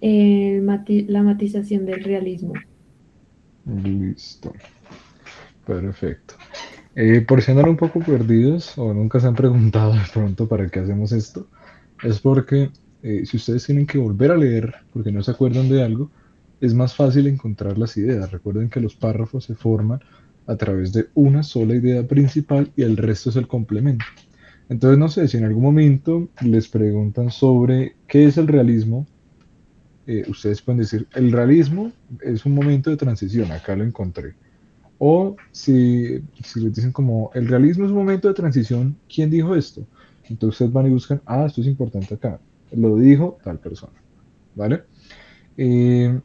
La matización del realismo. Listo. Perfecto. Por si andan un poco perdidos o nunca se han preguntado de pronto para qué hacemos esto, es porque si ustedes tienen que volver a leer porque no se acuerdan de algo, es más fácil encontrar las ideas. Recuerden que los párrafos se forman a través de una sola idea principal y el resto es el complemento. Entonces, no sé, si en algún momento les preguntan sobre qué es el realismo, ustedes pueden decir, el realismo es un momento de transición, acá lo encontré. O si les dicen como el realismo es un momento de transición, ¿quién dijo esto? Entonces ustedes van y buscan, esto es importante acá, lo dijo tal persona, ¿vale? Eh,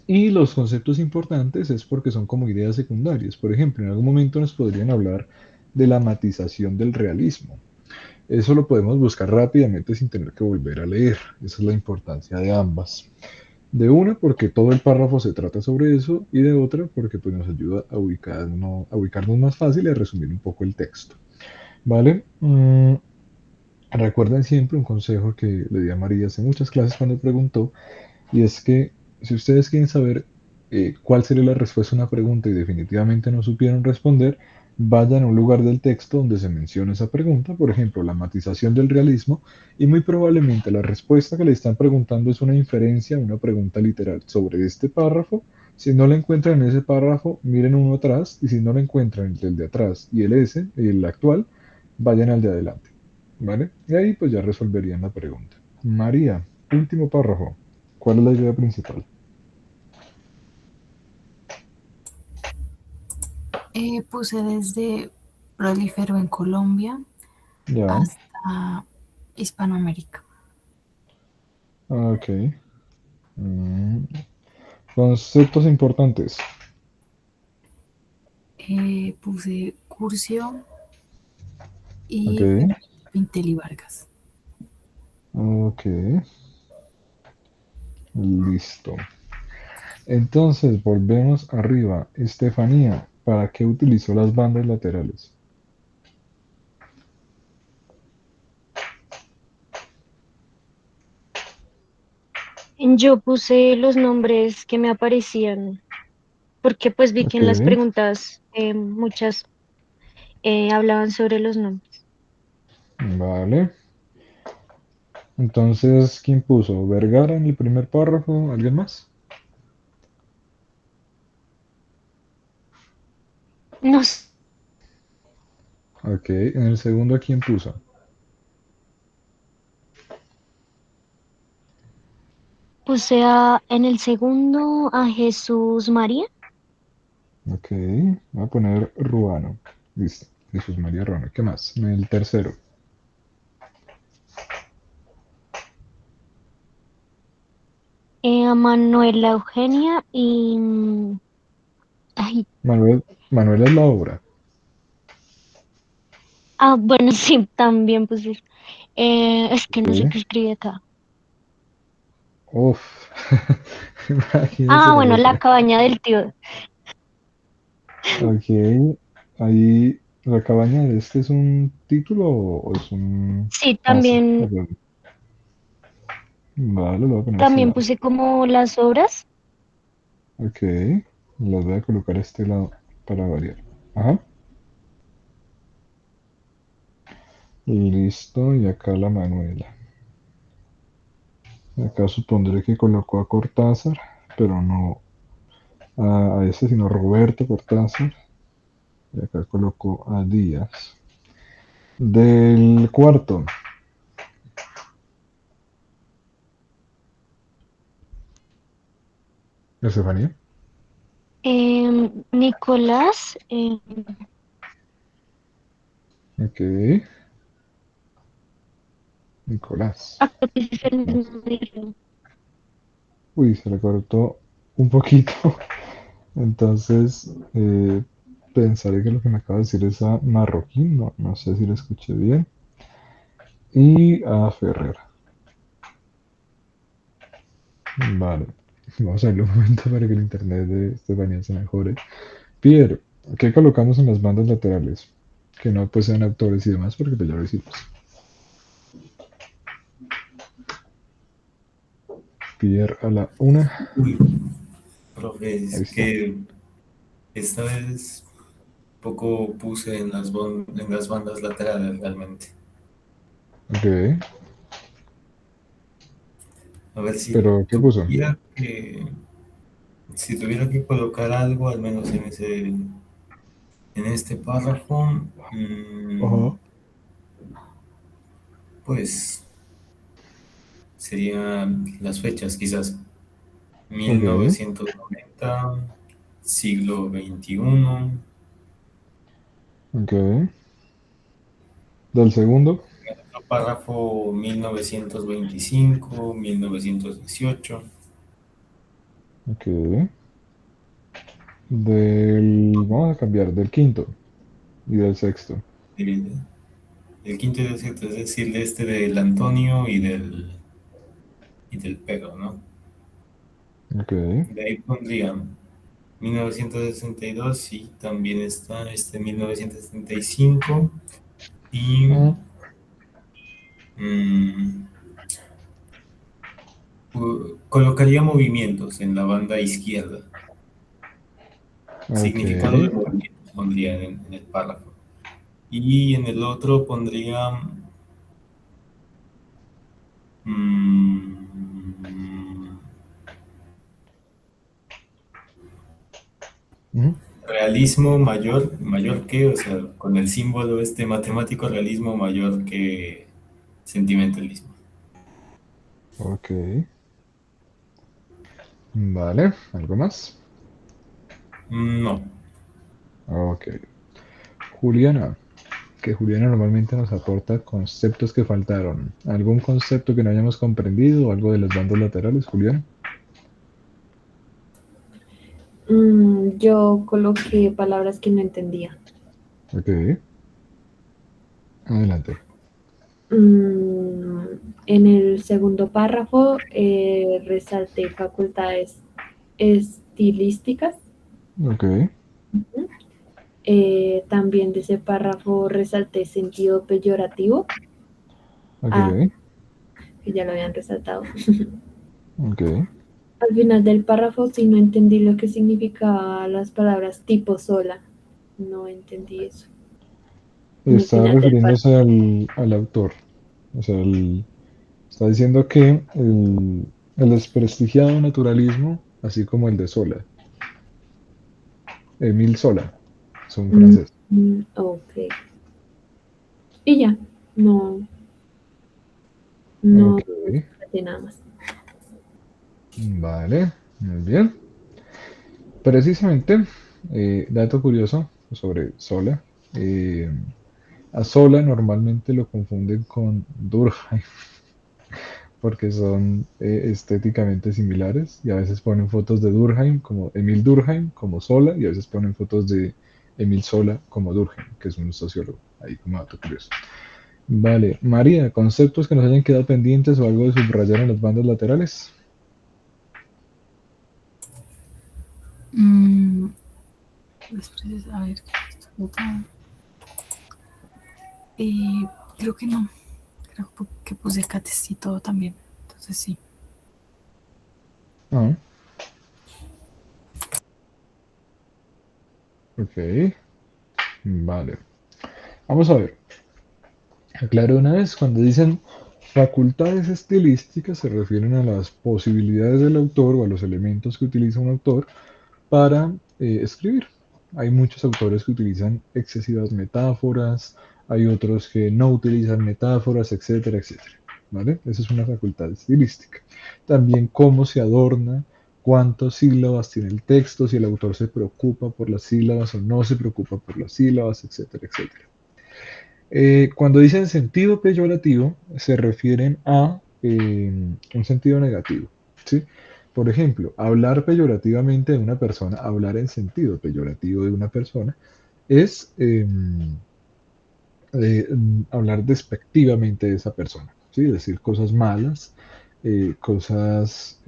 y los conceptos importantes es porque son como ideas secundarias. Por ejemplo, en algún momento nos podrían hablar de la matización del realismo. Eso lo podemos buscar rápidamente sin tener que volver a leer. Esa es la importancia de ambas. De una, porque todo el párrafo se trata sobre eso, y de otra, porque pues, nos ayuda a ubicarnos más fácil y a resumir un poco el texto. ¿Vale? Recuerden siempre un consejo que le di a María hace muchas clases cuando preguntó, y es que si ustedes quieren saber cuál sería la respuesta a una pregunta y definitivamente no supieron responder, vayan a un lugar del texto donde se menciona esa pregunta, por ejemplo, la matización del realismo, y muy probablemente la respuesta que le están preguntando es una inferencia, una pregunta literal sobre este párrafo. Si no la encuentran en ese párrafo, miren uno atrás, y si no la encuentran entre el de atrás y el S, el actual, vayan al de adelante. ¿Vale? Y ahí pues ya resolverían la pregunta. María, último párrafo. ¿Cuál es la idea principal? Puse desde proliferó en Colombia Ya, hasta Hispanoamérica. ok. Mm, Conceptos importantes. Puse Curcio y Ok, Pintel y Vargas. ok, listo. Entonces, volvemos arriba. Estefanía, ¿para qué utilizó las bandas laterales? Yo puse los nombres que me aparecían, porque pues vi que Ok, en las preguntas muchas hablaban sobre los nombres. vale. Entonces, ¿quién puso? ¿Vergara en el primer párrafo? ¿Alguien más? No sé, Ok, en el segundo, ¿quién puso? puse en el segundo a Jesús María, Ok, voy a poner Ruano. Listo, Jesús María Ruano. ¿Qué más? En el tercero. a Manuela Eugenia y... ay, Manuel, Manuel es la obra. bueno, sí, también puse. Es que no sé Ok. qué escribí acá. Uf, imagínese la Bueno, la letra. cabaña del tío. Ok, ahí la cabaña de este es un título o es un... Sí, Ah, sí, también, perdón. Vale, lo voy a poner a este también lado. puse como las obras. Ok, los voy a colocar a este lado para variar. Ajá, listo, y acá la Manuela. Acá supondré que colocó a Cortázar, pero no a ese, sino Roberto Cortázar. Y acá colocó a Díaz. Del cuarto, Estefanía. Nicolás, Ok, Nicolás. creo que es el No. mismo libro. Uy, se le cortó un poquito. Entonces, pensaré que lo que me acaba de decir es a Marroquín. No, no sé si lo escuché bien. Y a Ferrer. Vale. Vamos a darle un momento para que el internet de Estefanía se mejore. Pierre, ¿qué colocamos en las bandas laterales? Que no pues sean autores y demás, porque pues ya lo hicimos. Pierre a la una. Uy, profe, Ahí es está. que esta vez poco puse en en las bandas laterales realmente. Ok. A ver si Pero, ¿qué puso? si tuviera que colocar algo, al menos en este párrafo, Ajá. pues serían las fechas, quizás. Ok. 1990, siglo XXI, Ok. Del segundo. otro párrafo 1925, 1918. Ok. Vamos a cambiar del quinto y del sexto. El, el quinto y el sexto, es decir, de este del Antonio y del Pedro, ¿no? Ok. De ahí pondría 1962, sí, también está este 1975 y Ah, mm, colocaría movimientos en la banda izquierda, ok. significado de movimientos pondría en el párrafo. Y en el otro pondría mm, Ujú. realismo mayor que, o sea, con el símbolo este matemático, realismo mayor que sentimentalismo. Ok. Vale. ¿Algo más? No. Ok. Juliana. Que Juliana normalmente nos aporta conceptos que faltaron. ¿Algún concepto que no hayamos comprendido o algo de las bandas laterales, Juliana? Yo coloqué palabras que no entendía. Ok. Adelante. En el segundo párrafo resalté facultades estilísticas. Ok. Ujú. También de ese párrafo resalté sentido peyorativo. Ah, Ok. que ya lo habían resaltado. Ok. Al final del párrafo sí no entendí lo que significaba las palabras tipo sola. No entendí eso. En el Está final del párrafo. refiriéndose al autor. O sea, está diciendo que el desprestigiado naturalismo, así como el de Sola, Émile Zola, es un francés. Ok. Y ya, no Ok. traté nada más. Vale. Muy bien. Precisamente, dato curioso sobre Sola. eh, a Sola normalmente lo confunden con Durkheim porque son estéticamente similares y a veces ponen fotos de Durkheim como Emil Durkheim como Sola y a veces ponen fotos de Emil Sola como Durkheim, que es un sociólogo, ahí como dato curioso. Vale, María, conceptos que nos hayan quedado pendientes o algo de subrayar en las bandas laterales. Mm, después, a ver, ¿qué otra? Creo que no. Creo que puse cates y todo también. Entonces sí. Ah, ok, vale. Vamos a ver. Aclaro una vez, cuando dicen facultades estilísticas se refieren a las posibilidades del autor o a los elementos que utiliza un autor para escribir. Hay muchos autores que utilizan excesivas metáforas, hay otros que no utilizan metáforas, etcétera, etcétera. ¿Vale? Esa es una facultad estilística. También cómo se adorna, cuántas sílabas tiene el texto, si el autor se preocupa por las sílabas o no se preocupa por las sílabas, etcétera, etcétera. Cuando dicen sentido peyorativo, se refieren a un sentido negativo, ¿sí? Por ejemplo, hablar peyorativamente de una persona, hablar en sentido peyorativo de una persona, es hablar despectivamente de esa persona, ¿sí? Decir cosas malas, cosas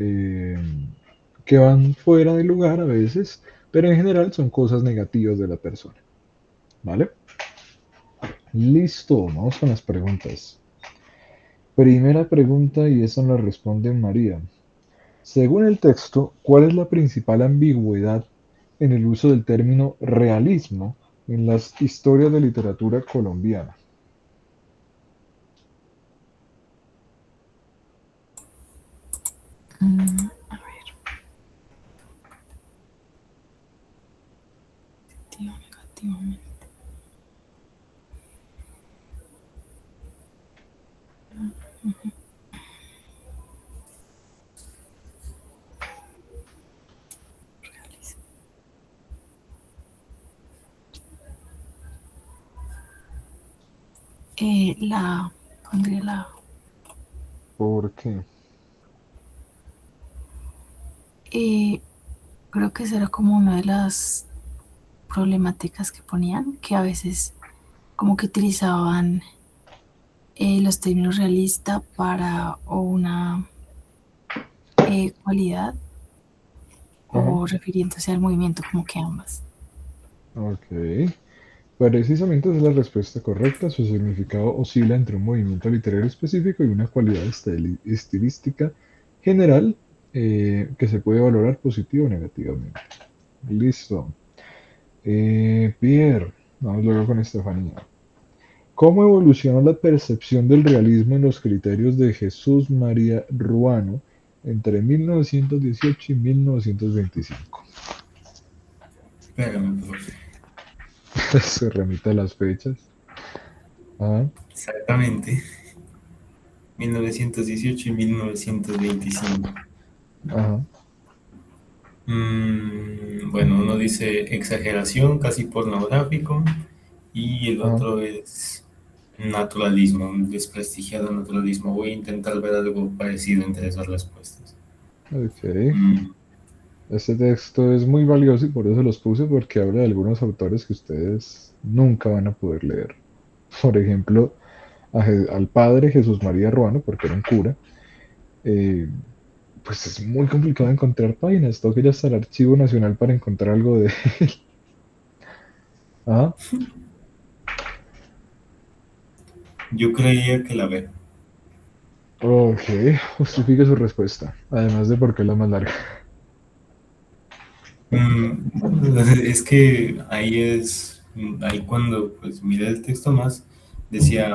que van fuera de lugar a veces, pero en general son cosas negativas de la persona, ¿vale? Listo, vamos con las preguntas. Primera pregunta y esa nos responde María. Según el texto, ¿cuál es la principal ambigüedad en el uso del término realismo en las historias de literatura colombiana? A ver, tío, negativamente. La pondría la. ¿Por qué? Eh, Creo que esa era como una de las problemáticas que ponían, que a veces como que utilizaban los términos realista para o una cualidad Ajá, o refiriéndose al movimiento, como que ambas. ok. Precisamente esa es la respuesta correcta. Su significado oscila entre un movimiento literario específico y una cualidad estilística general que se puede valorar positivo o negativamente. Listo. Pierre, vamos luego con Estefanía. ¿Cómo evolucionó la percepción del realismo en los criterios de Jesús María Ruano entre 1918 y 1925? Espérame, profe. Se remite a las fechas. Ah, Exactamente. 1918 y 1925. ajá, Bueno, uno dice exageración, casi pornográfico, y el ajá, otro es naturalismo, un desprestigiado naturalismo. Voy a intentar ver algo parecido entre esas respuestas. ok. Mm, Este texto es muy valioso y por eso los puse, porque habla de algunos autores que ustedes nunca van a poder leer. Por ejemplo, al padre Jesús María Ruano, porque era un cura. eh, pues es muy complicado encontrar páginas. Tengo que ir hasta el Archivo Nacional para encontrar algo de... Ah, Yo creía que la B. ok, justifique su respuesta. Además de por qué es la más larga. Es que ahí cuando pues miré el texto más, decía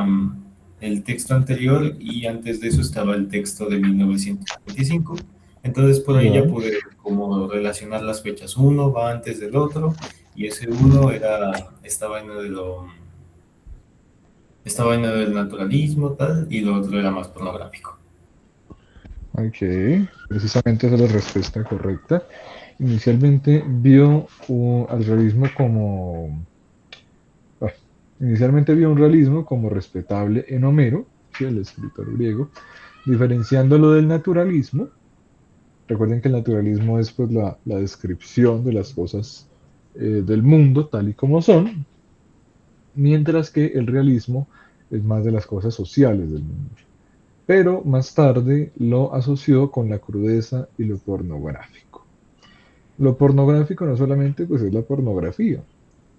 el texto anterior y antes de eso estaba el texto de 1925. Entonces por ahí Ya, ya pude como relacionar las fechas. Uno va antes del otro y ese uno estaba estaba en el naturalismo tal y lo otro era más pornográfico. ok, precisamente esa es la respuesta correcta. Inicialmente vio al realismo como... ah, inicialmente vio un realismo como respetable en Homero, sí, el escritor griego, diferenciándolo del naturalismo. Recuerden que el naturalismo es pues, la descripción de las cosas del mundo tal y como son, mientras que el realismo es más de las cosas sociales del mundo. Pero más tarde lo asoció con la crudeza y lo pornográfico. Lo pornográfico no solamente pues, es la pornografía,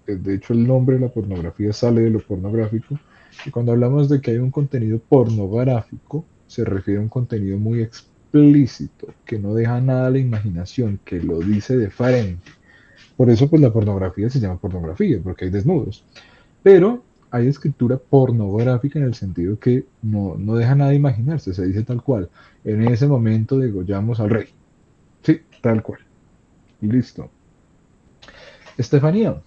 de hecho el nombre de la pornografía sale de lo pornográfico, y cuando hablamos de que hay un contenido pornográfico, se refiere a un contenido muy explícito, que no deja nada a la imaginación, que lo dice de frente. Por eso pues la pornografía se llama pornografía, porque hay desnudos. Pero hay escritura pornográfica en el sentido que no deja nada de imaginarse, se dice tal cual. En ese momento degollamos al rey. Sí, tal cual. Y listo. Estefanía,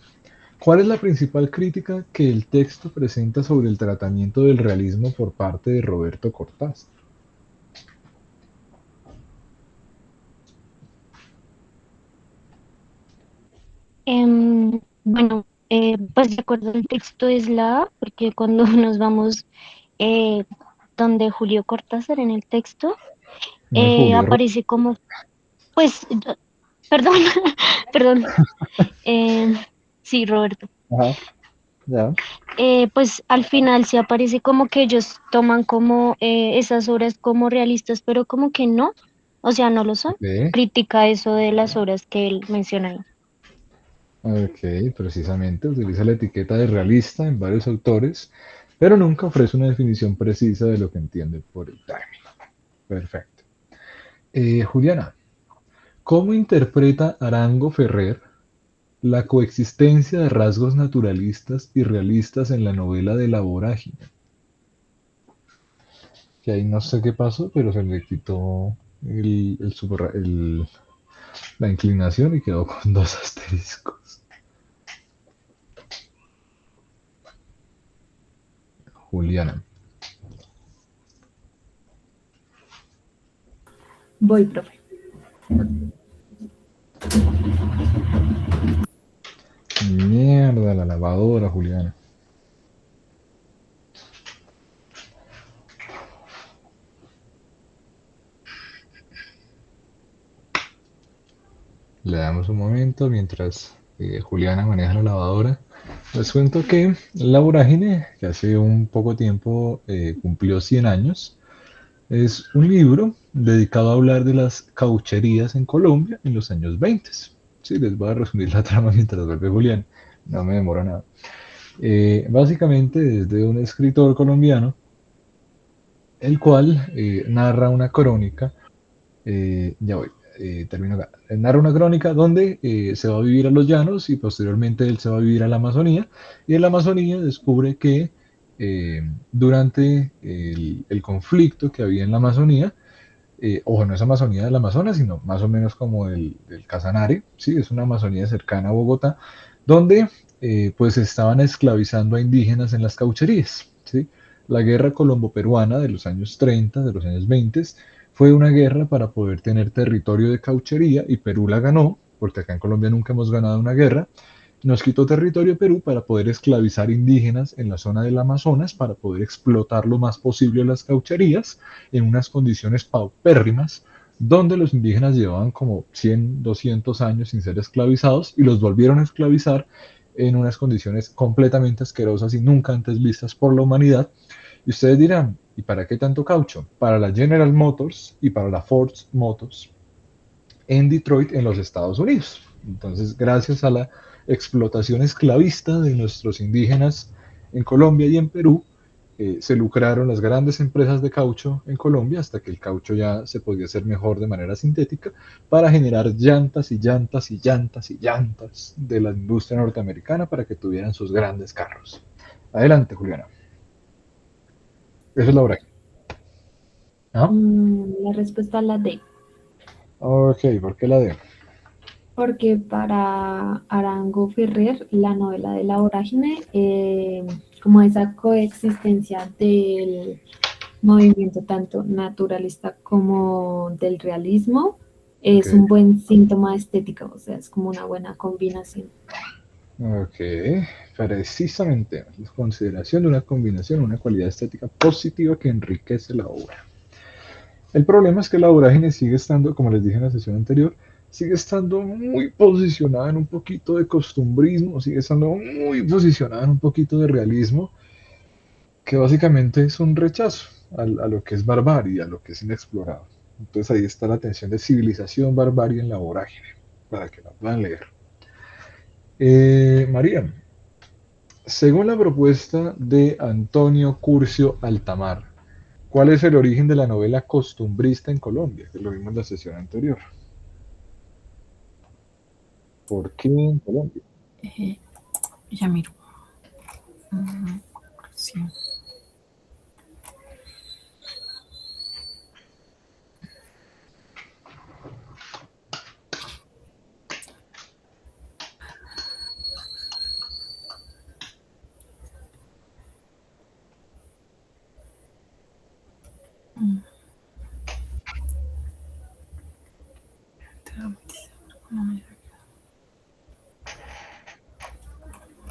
¿cuál es la principal crítica que el texto presenta sobre el tratamiento del realismo por parte de Roberto Cortázar? Bueno, pues de acuerdo al texto es la A, porque cuando nos vamos eh, donde Julio Cortázar en el texto, No es Julio, aparece como, pues, perdón, perdón, eh, sí, Roberto. ajá, ya. Pues al final sí aparece como que ellos toman como esas obras como realistas, pero como que no, o sea, no lo son. Ok, Critica eso de las obras que él menciona ahí. ok, precisamente utiliza la etiqueta de realista en varios autores, pero nunca ofrece una definición precisa de lo que entiende por el término. Perfecto. Juliana, ¿cómo interpreta Arango Ferrer la coexistencia de rasgos naturalistas y realistas en la novela de La Vorágine? Que ahí no sé qué pasó, pero se le quitó la inclinación y quedó con dos asteriscos. Juliana. Voy, profe. Mierda, la lavadora, Juliana. Le damos un momento mientras Juliana maneja la lavadora. Les cuento que La Vorágine, que hace un poco tiempo cumplió 100 años, es un libro dedicado a hablar de las caucherías en Colombia en los años 20. Sí, les voy a resumir la trama mientras vuelve Julián. No me demora nada. Básicamente es de un escritor colombiano, el cual narra una crónica, ya voy, termino acá. Narra una crónica donde se va a vivir a los llanos y posteriormente él se va a vivir a la Amazonía, y en la Amazonía descubre que durante el conflicto que había en la Amazonía, ojo, no es Amazonía del Amazonas, sino más o menos como del Casanare, ¿sí? Es una Amazonía cercana a Bogotá, donde pues estaban esclavizando a indígenas en las caucherías, ¿sí? La guerra colombo-peruana de los años 30, de los años 20, fue una guerra para poder tener territorio de cauchería y Perú la ganó, porque acá en Colombia nunca hemos ganado una guerra. Nos quitó territorio Perú para poder esclavizar indígenas en la zona del Amazonas, para poder explotar lo más posible las caucherías en unas condiciones paupérrimas, donde los indígenas llevaban como 100, 200 años sin ser esclavizados y los volvieron a esclavizar en unas condiciones completamente asquerosas y nunca antes vistas por la humanidad. Y ustedes dirán, ¿y para qué tanto caucho? Para la General Motors y para la Ford Motors en Detroit, en los Estados Unidos. Entonces, gracias a la explotación esclavista de nuestros indígenas en Colombia y en Perú, se lucraron las grandes empresas de caucho en Colombia hasta que el caucho ya se podía hacer mejor de manera sintética para generar llantas y llantas y llantas y llantas de la industria norteamericana para que tuvieran sus grandes carros. Adelante, Juliana. Esa es la hora. ¿Ah? La respuesta es la D. Ok, ¿por qué la D? Porque para Arango Ferrer, la novela de la vorágine, como esa coexistencia del movimiento tanto naturalista como del realismo, es Ok. un buen síntoma estético, o sea, es como una buena combinación. Ok, precisamente, la consideración de una combinación, una cualidad estética positiva que enriquece la obra. El problema es que la vorágine sigue estando, como les dije en la sesión anterior, sigue estando muy posicionada en un poquito de costumbrismo, sigue estando muy posicionada en un poquito de realismo, que básicamente es un rechazo a lo que es barbarie, a lo que es inexplorado. Entonces ahí está la tensión de civilización, barbarie en la vorágine, para que la puedan leer. María, según la propuesta de Antonio Curcio Altamar, ¿cuál es el origen de la novela costumbrista en Colombia? Que lo vimos en la sesión anterior. ¿Por qué en Colombia? Eh, ya miro. Sí. Mm.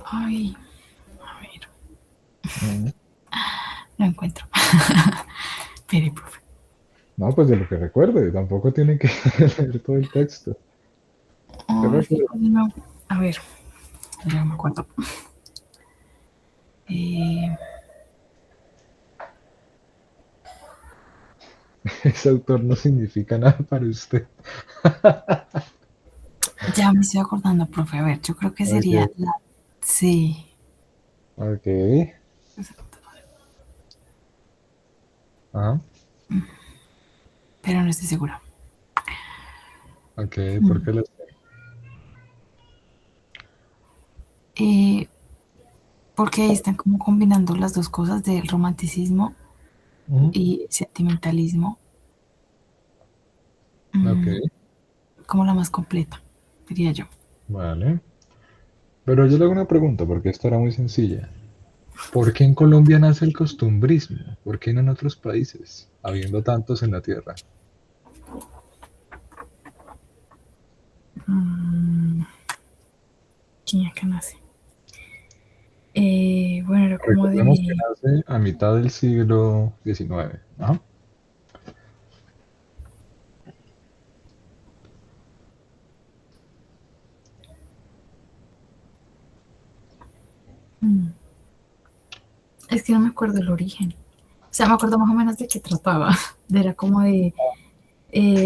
Ay, a ver, Mm. lo encuentro. Espere, profe. No, pues de lo que recuerde, tampoco tiene que leer todo el texto. ¿Qué Ay, recuerda? no. A ver, ya me acuerdo. Ese autor no significa nada para usted. Ya me estoy acordando, profe. A ver, yo creo que sería Ok, la C. ok. Ajá, Pero no estoy segura. ok, ¿por Mm. qué la Eh, porque ahí están como combinando las dos cosas del romanticismo Ujú. y sentimentalismo, Ok, como la más completa, diría yo. vale. Pero yo le hago una pregunta, porque esta era muy sencilla. ¿Por qué en Colombia nace el costumbrismo? ¿Por qué no en otros países, habiendo tantos en la tierra? ¿Quién acá nace? Bueno, era como Recordemos que de... nace a mitad del siglo XIX. Ajá. mm, es que no me acuerdo el origen. O sea, me acuerdo más o menos de qué trataba. Era como de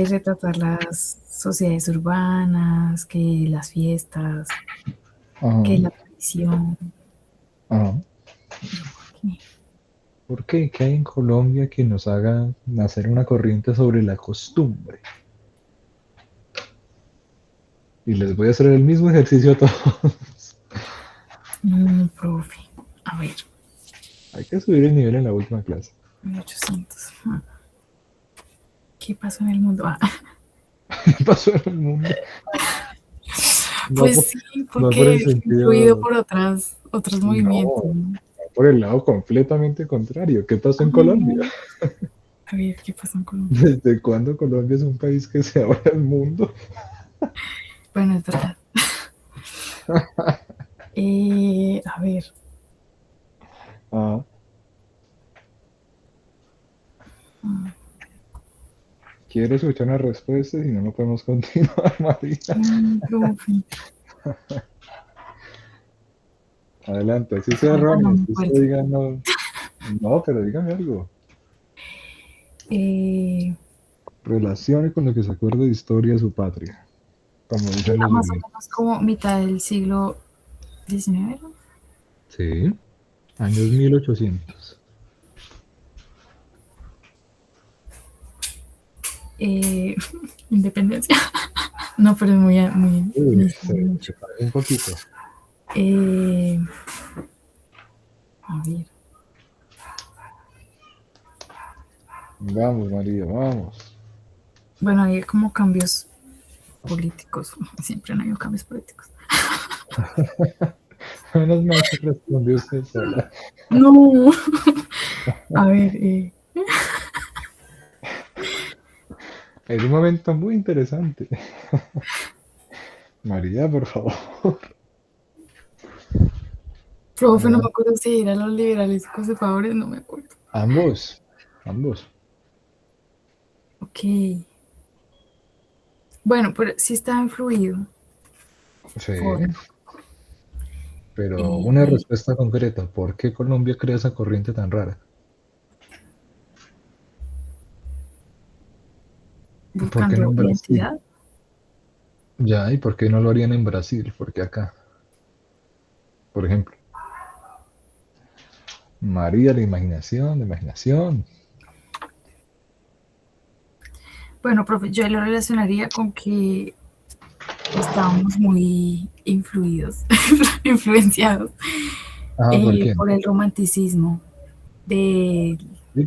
retratar las sociedades urbanas, que las fiestas, que Ajá. la tradición. Ajá. ¿Qué? ¿Por qué? ¿Qué hay en Colombia que nos haga nacer una corriente sobre la costumbre? Y les voy a hacer el mismo ejercicio a todos. Profe. A ver, Hay que subir el nivel en la última clase. 1800. ¿Qué pasó en el mundo? ¿Qué pasó en el mundo? No Pues por, sí, no por porque el es influido sentido, por otros movimientos, no, ¿no? por el lado completamente contrario. ¿Qué pasó Ah, en Colombia? a ver, ¿qué pasó en Colombia? ¿Desde cuándo Colombia es un país que se abre al mundo? Bueno, es verdad. A ver, Ah, ¿Quiere escuchar una respuesta? Si no, no podemos continuar, María. Profe. Adelante, así sea Ahora no erróneo, me así acuerdo. se diga no. No, pero dígame algo. Eh, Relacione con lo que se acuerde de historia de su patria, como dicen Era los más o gringos. menos como mitad del siglo XIX, ¿no? Sí, años 1800. Eh, Independencia. No, pero es muy, Uy, me suena mucho. se paró un poquito. Eh, a ver, Vamos, María, vamos. bueno, hay como cambios políticos. Siempre han habido cambios políticos. Menos mal que respondió usted sola. No. A ver, Es un momento muy interesante. María, por favor. profe, no me Adelante. acuerdo si eran los liberales y conservadores, no me acuerdo. Ambos, ambos. Ok. Bueno, pero sí estaba influido Sí, por... pero una eh, respuesta concreta. ¿Por qué Colombia crea esa corriente tan rara? ¿Por qué no buscando en Brasil? identidad. Ya, ¿y por qué no lo harían en Brasil? ¿Por qué acá? Por ejemplo. María, la imaginación, la imaginación. Bueno, profe, yo lo relacionaría con que estábamos muy influenciados Ah, ¿por qué? por el romanticismo, de, Sí.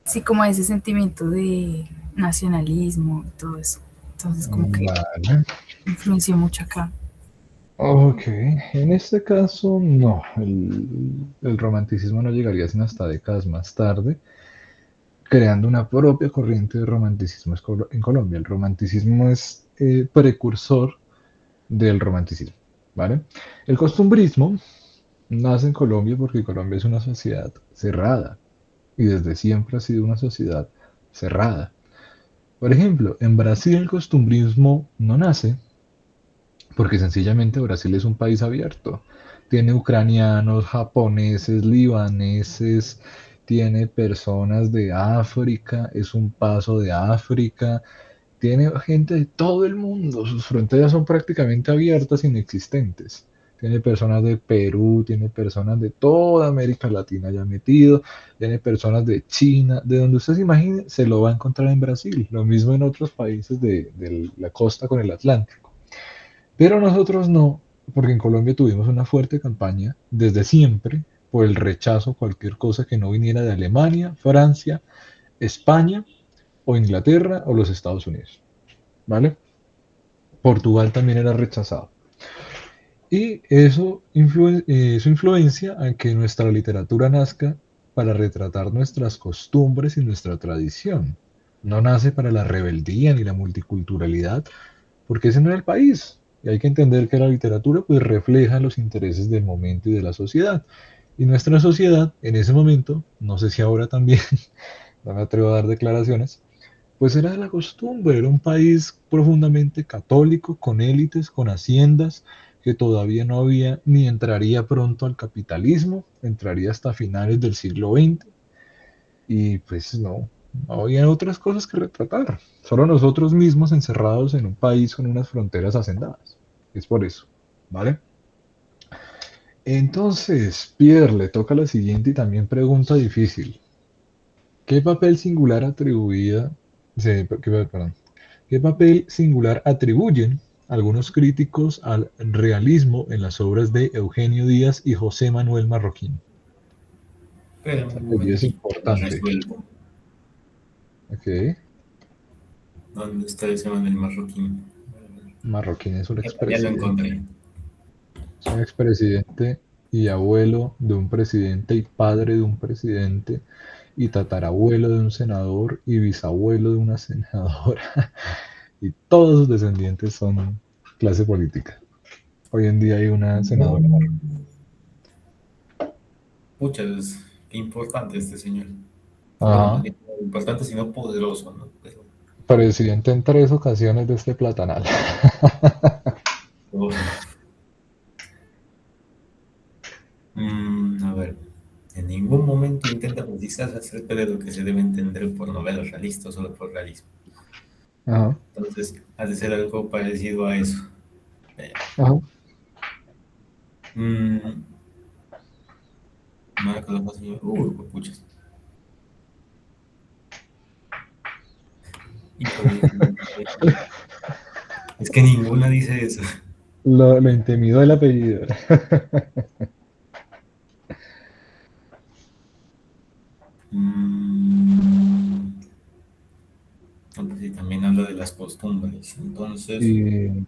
sí, como ese sentimiento de nacionalismo y todo eso. Entonces, como que Vale. influenció mucho acá. Ok, en este caso no, el romanticismo no llegaría sino hasta décadas más tarde, creando una propia corriente de romanticismo en Colombia. El romanticismo es precursor del romanticismo, ¿vale? El costumbrismo nace en Colombia porque Colombia es una sociedad cerrada y desde siempre ha sido una sociedad cerrada. Por ejemplo, en Brasil el costumbrismo no nace porque sencillamente Brasil es un país abierto. Tiene ucranianos, japoneses, libaneses, tiene personas de África, es un paso de África, tiene gente de todo el mundo, sus fronteras son prácticamente abiertas, inexistentes. Tiene personas de Perú, tiene personas de toda América Latina ya metido, tiene personas de China, de donde usted se imagine, se lo va a encontrar en Brasil, lo mismo en otros países de la costa con el Atlántico. Pero nosotros no, porque en Colombia tuvimos una fuerte campaña desde siempre por el rechazo a cualquier cosa que no viniera de Alemania, Francia, España o Inglaterra o los Estados Unidos, ¿vale? Portugal también era rechazado. Y eso influencia a que nuestra literatura nazca para retratar nuestras costumbres y nuestra tradición. No nace para la rebeldía ni la multiculturalidad, porque ese no era el país. Y hay que entender que la literatura pues refleja los intereses del momento y de la sociedad. Y nuestra sociedad en ese momento, no sé si ahora también, no me atrevo a dar declaraciones, pues era de la costumbre, era un país profundamente católico, con élites, con haciendas, que todavía no había ni entraría pronto al capitalismo, entraría hasta finales del siglo XX, y pues no había otras cosas que retratar, solo nosotros mismos encerrados en un país con unas fronteras hacendadas. Es por eso, ¿vale? Entonces, Pierre, le toca la siguiente y también pregunta difícil. ¿Qué papel singular perdón, ¿qué papel singular atribuyen algunos críticos al realismo en las obras de Eugenio Díaz y José Manuel Marroquín? Pero Ese un apellido es momentito, lo importante. resuelvo. Ok. ¿Dónde está ese man del marroquín? Marroquín es un Ya lo expresidente. encontré. Es un expresidente y abuelo de un presidente y padre de un presidente y tatarabuelo de un senador y bisabuelo de una senadora. Y todos sus descendientes son clase política. Hoy en día hay una senadora. Muchas, qué importante este señor. Bueno, más Ajá. bien, importante sino poderoso, ¿no? Pero Presidente en 3 ocasiones de este platanal. Uf. A ver, en ningún momento intenta precisar acerca de lo que se debe entender por novela realista o solo por realismo. Ajá, Entonces, ha de ser algo parecido a eso. ajá. Mm, Marco la Pasión. Puchas. Híjole, es que ninguna dice eso. Lo intimidó el apellido. Mm, no, pues sí, también habla de las costumbres. Entonces, Y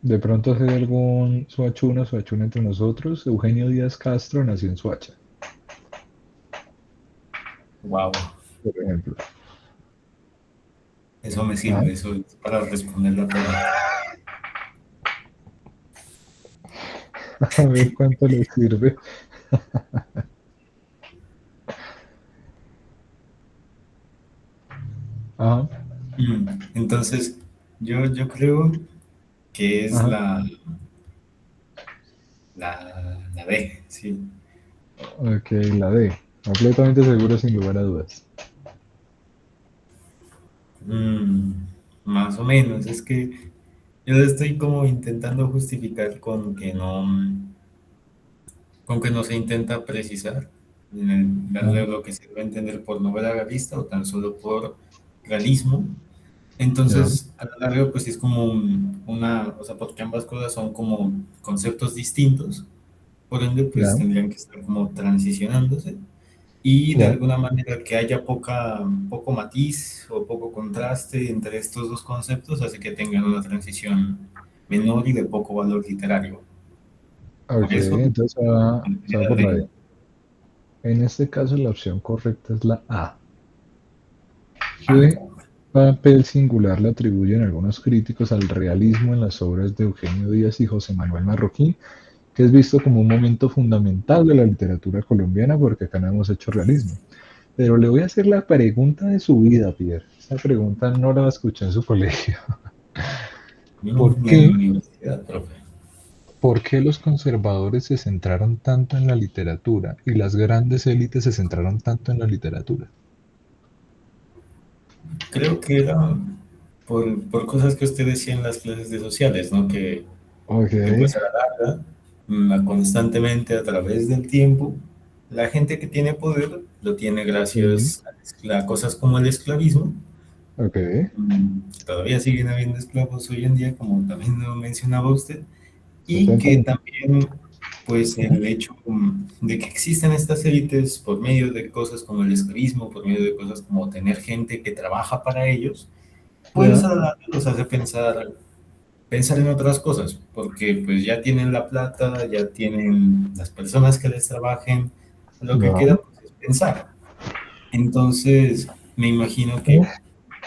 de pronto hace algún Suachuna entre nosotros. Eugenio Díaz Castro nació en Suacha, wow, por ejemplo. eso me Ajá. sirve, eso es para responder la pregunta. A ver cuánto le sirve. Ajá, Entonces, yo creo que es ajá. la D, sí. Ok, la D. Completamente seguro, sin lugar a dudas. Mm, Más o menos, es que yo estoy como intentando justificar con que no se intenta precisar en Ajá, darle lo que se debe entender por novela realista o tan solo por realismo. ya, Entonces, a la larga, pues es como o sea, porque ambas cosas son como conceptos distintos, por ende, pues ya, tendrían que estar como transicionándose y de ya. alguna manera que haya poco matiz o poco contraste entre estos dos conceptos hace que tengan una transición menor y de poco valor literario. Ok, Por eso, entonces se va por la D. de En este caso, la opción correcta es la A. ¿Qué papel singular le atribuyen algunos críticos al realismo en las obras de Eugenio Díaz y José Manuel Marroquín, que es visto como un momento fundamental de la literatura colombiana, porque acá no hemos hecho realismo? Pero le voy a hacer la pregunta de su vida, Pierre. Esta pregunta no la escuché en su colegio. ¿Por en la qué, universidad, profe. ¿Por qué los conservadores se centraron tanto en la literatura y las grandes élites se centraron tanto en la literatura? Creo que era por cosas que usted decía en las clases de sociales, ¿no? Ok. Que pues a la larga, constantemente a través del tiempo, la gente que tiene poder lo tiene Sí, gracias a cosas como el esclavismo, ok. que todavía siguen habiendo esclavos hoy en día, como también lo mencionaba usted, y que 70. también, pues, el hecho de que existen estas élites por medio de cosas como el esclavismo, por medio de cosas como tener gente que trabaja para ellos, pues Ya, a la larga los hace pensar en otras cosas, porque pues ya tienen la plata, ya tienen las personas que les trabajen, lo que ya. queda pues, es pensar. Entonces, me imagino que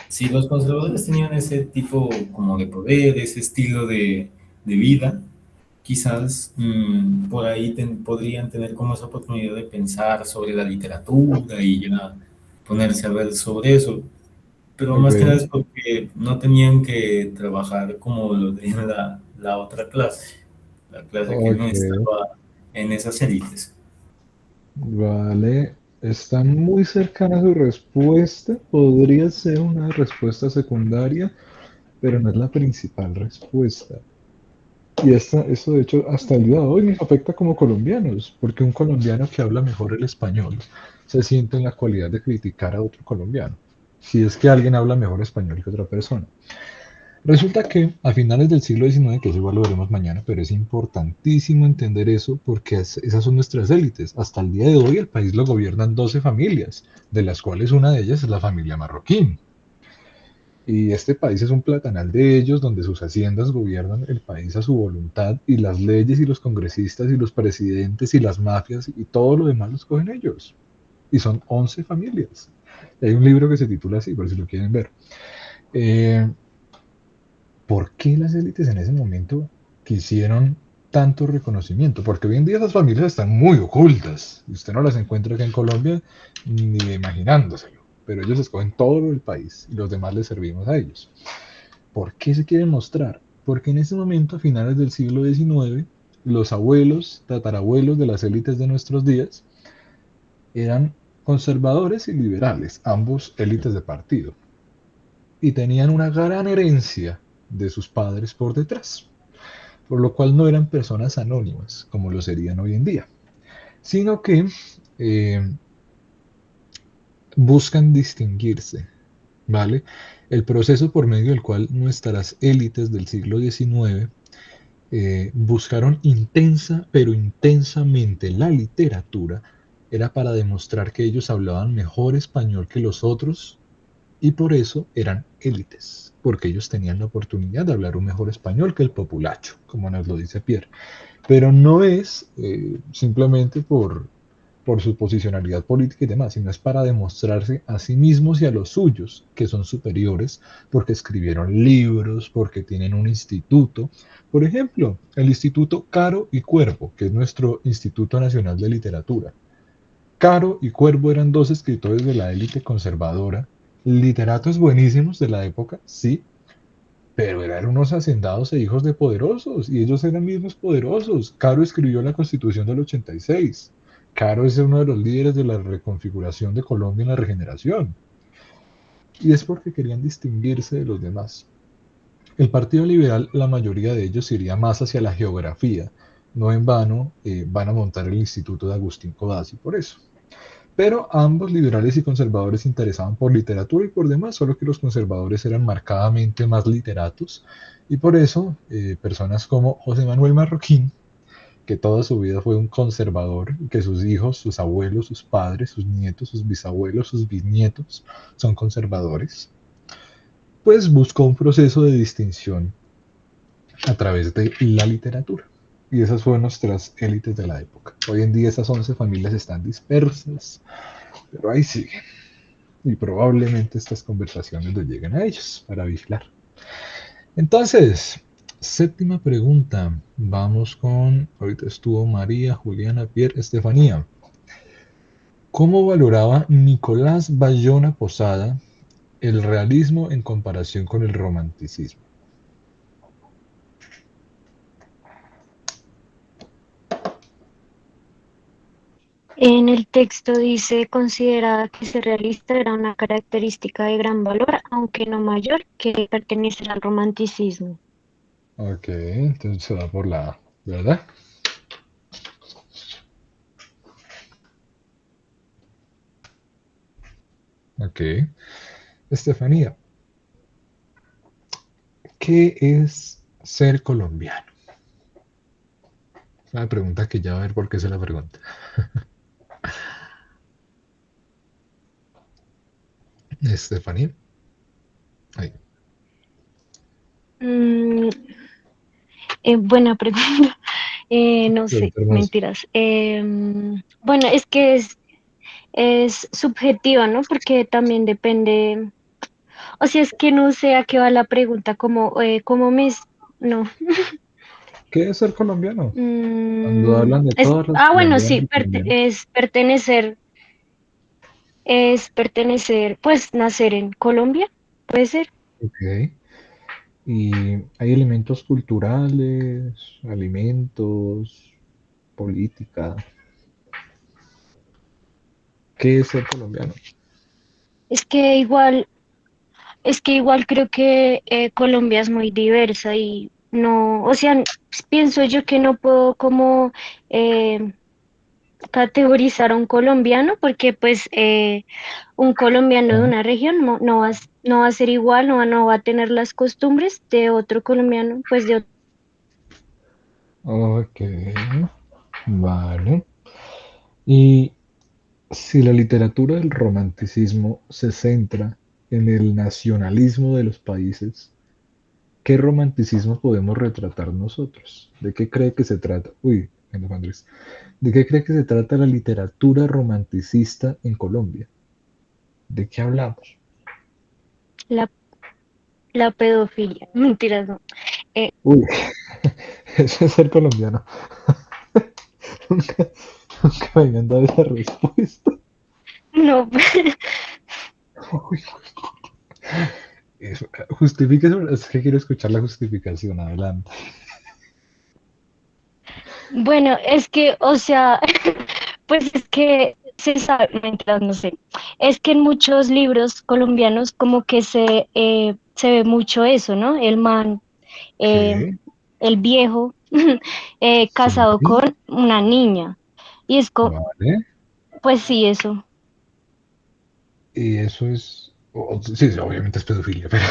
si los conservadores tenían ese tipo como de poder, ese estilo de vida, quizás por ahí podrían tener como esa oportunidad de pensar sobre la literatura y ya ponerse a ver sobre eso, pero más que nada Ok, es porque no tenían que trabajar como lo tenía la otra clase, la clase que no ok. estaba en esas élites. Vale. Está muy cercana a su respuesta. Podría ser una respuesta secundaria, pero no es la principal respuesta. Y esto, de hecho, hasta el día de hoy nos afecta como colombianos, porque un colombiano que habla mejor el español se siente en la cualidad de criticar a otro colombiano, si es que alguien habla mejor español que otra persona. Resulta que a finales del siglo XIX, que eso igual lo veremos mañana, pero es importantísimo entender eso porque esas son nuestras élites. Hasta el día de hoy el país lo gobiernan 12 familias, de las cuales una de ellas es la familia Marroquín. Y este país es un platanal de ellos, donde sus haciendas gobiernan el país a su voluntad y las leyes y los congresistas y los presidentes y las mafias y todo lo demás los cogen ellos. Y son 11 familias. Y hay un libro que se titula así, por si lo quieren ver. Eh, ¿Por qué las élites en ese momento quisieron tanto reconocimiento? Porque hoy en día esas familias están muy ocultas. Y usted no las encuentra acá en Colombia ni imaginándoselo. pero ellos escogen todo el país y los demás les servimos a ellos. ¿Por qué se quieren mostrar? Porque en ese momento, a finales del siglo XIX, los abuelos, tatarabuelos de las élites de nuestros días eran conservadores y liberales, ambos élites de partido, y tenían una gran herencia de sus padres por detrás, por lo cual no eran personas anónimas como lo serían hoy en día, sino que eh, buscan distinguirse, ¿vale? El proceso por medio del cual nuestras élites del siglo XIX buscaron intensa, pero intensamente la literatura, era para demostrar que ellos hablaban mejor español que los otros y por eso eran élites, porque ellos tenían la oportunidad de hablar un mejor español que el populacho, como nos lo dice Pierre. Pero no es simplemente por su posicionalidad política y demás, sino es para demostrarse a sí mismos y a los suyos que son superiores porque escribieron libros, porque tienen un instituto. Por ejemplo, el Instituto Caro y Cuervo, que es nuestro Instituto Nacional de Literatura. Caro y Cuervo eran dos escritores de la élite conservadora, literatos buenísimos de la época, sí, pero eran unos hacendados e hijos de poderosos, y ellos eran mismos poderosos. Caro escribió la Constitución del 86. Caro es uno de los líderes de la reconfiguración de Colombia en la regeneración. Y es porque querían distinguirse de los demás. El Partido Liberal, la mayoría de ellos iría más hacia la geografía. No en vano van a montar el Instituto de Agustín Codazzi por eso. Pero ambos, liberales y conservadores, se interesaban por literatura y por demás, solo que los conservadores eran marcadamente más literatos. Y por eso, personas como José Manuel Marroquín, que toda su vida fue un conservador, que sus hijos, sus abuelos, sus padres, sus nietos, sus bisabuelos, sus bisnietos son conservadores, pues buscó un proceso de distinción a través de la literatura. Y esas fueron nuestras élites de la época. Hoy en día esas 11 familias están dispersas, pero ahí siguen. Y probablemente estas conversaciones les lleguen a ellos para vigilar. Entonces, séptima pregunta. Vamos con, ahorita estuvo María, Juliana, Pierre, Estefanía. ¿Cómo valoraba Nicolás Bayona Posada el realismo en comparación con el romanticismo? En el texto dice, considerada que ser realista era una característica de gran valor, aunque no mayor, que pertenecer al romanticismo. Ok, entonces se va por la A, ¿verdad? Ok. Estefanía, ¿qué es ser colombiano? Una pregunta que ya va a ver por qué se la pregunta. Estefanía. Ahí. Mm, buena pregunta. No sé, Pregunta hermosa. mentiras. Bueno, es que es subjetiva, ¿no? Porque también depende, o sea, es que no sé a qué va la pregunta, como no. ¿Qué es ser colombiano? Cuando hablan de Es, todas las bueno, colombianas sí, y colombianos. es pertenecer, pues nacer en Colombia, puede ser. Ok. Y hay elementos culturales, alimentos, política. ¿Qué es ser colombiano? Es que igual, es que igual creo que Colombia es muy diversa y no, o sea, pienso yo que no puedo como eh, categorizar a un colombiano porque pues un colombiano de Ah, una región no va a ser igual, no va a tener las costumbres de otro colombiano, pues de otro. ok, vale. Y si la literatura del romanticismo se centra en el nacionalismo de los países, ¿qué romanticismo podemos retratar nosotros? ¿De qué cree que se trata? Uy, bueno, Andrés. ¿De qué cree que se trata la literatura romanticista en Colombia? ¿De qué hablamos? la, la pedofilia, mentiras, no. Uy, eso es ser colombiano. Nunca, nunca me habían dado esa respuesta. No, Uy, justifique, es que quiero escuchar la justificación, adelante. Bueno, es que, o sea, pues es que se sabe, mientras no sé, es que en muchos libros colombianos como que se ve mucho eso, ¿no? El man, eh, ¿Qué? el viejo, Sí, casado con una niña. Y es como, vale. pues sí, eso. Y eso es, sí, sí, obviamente es pedofilia, pero,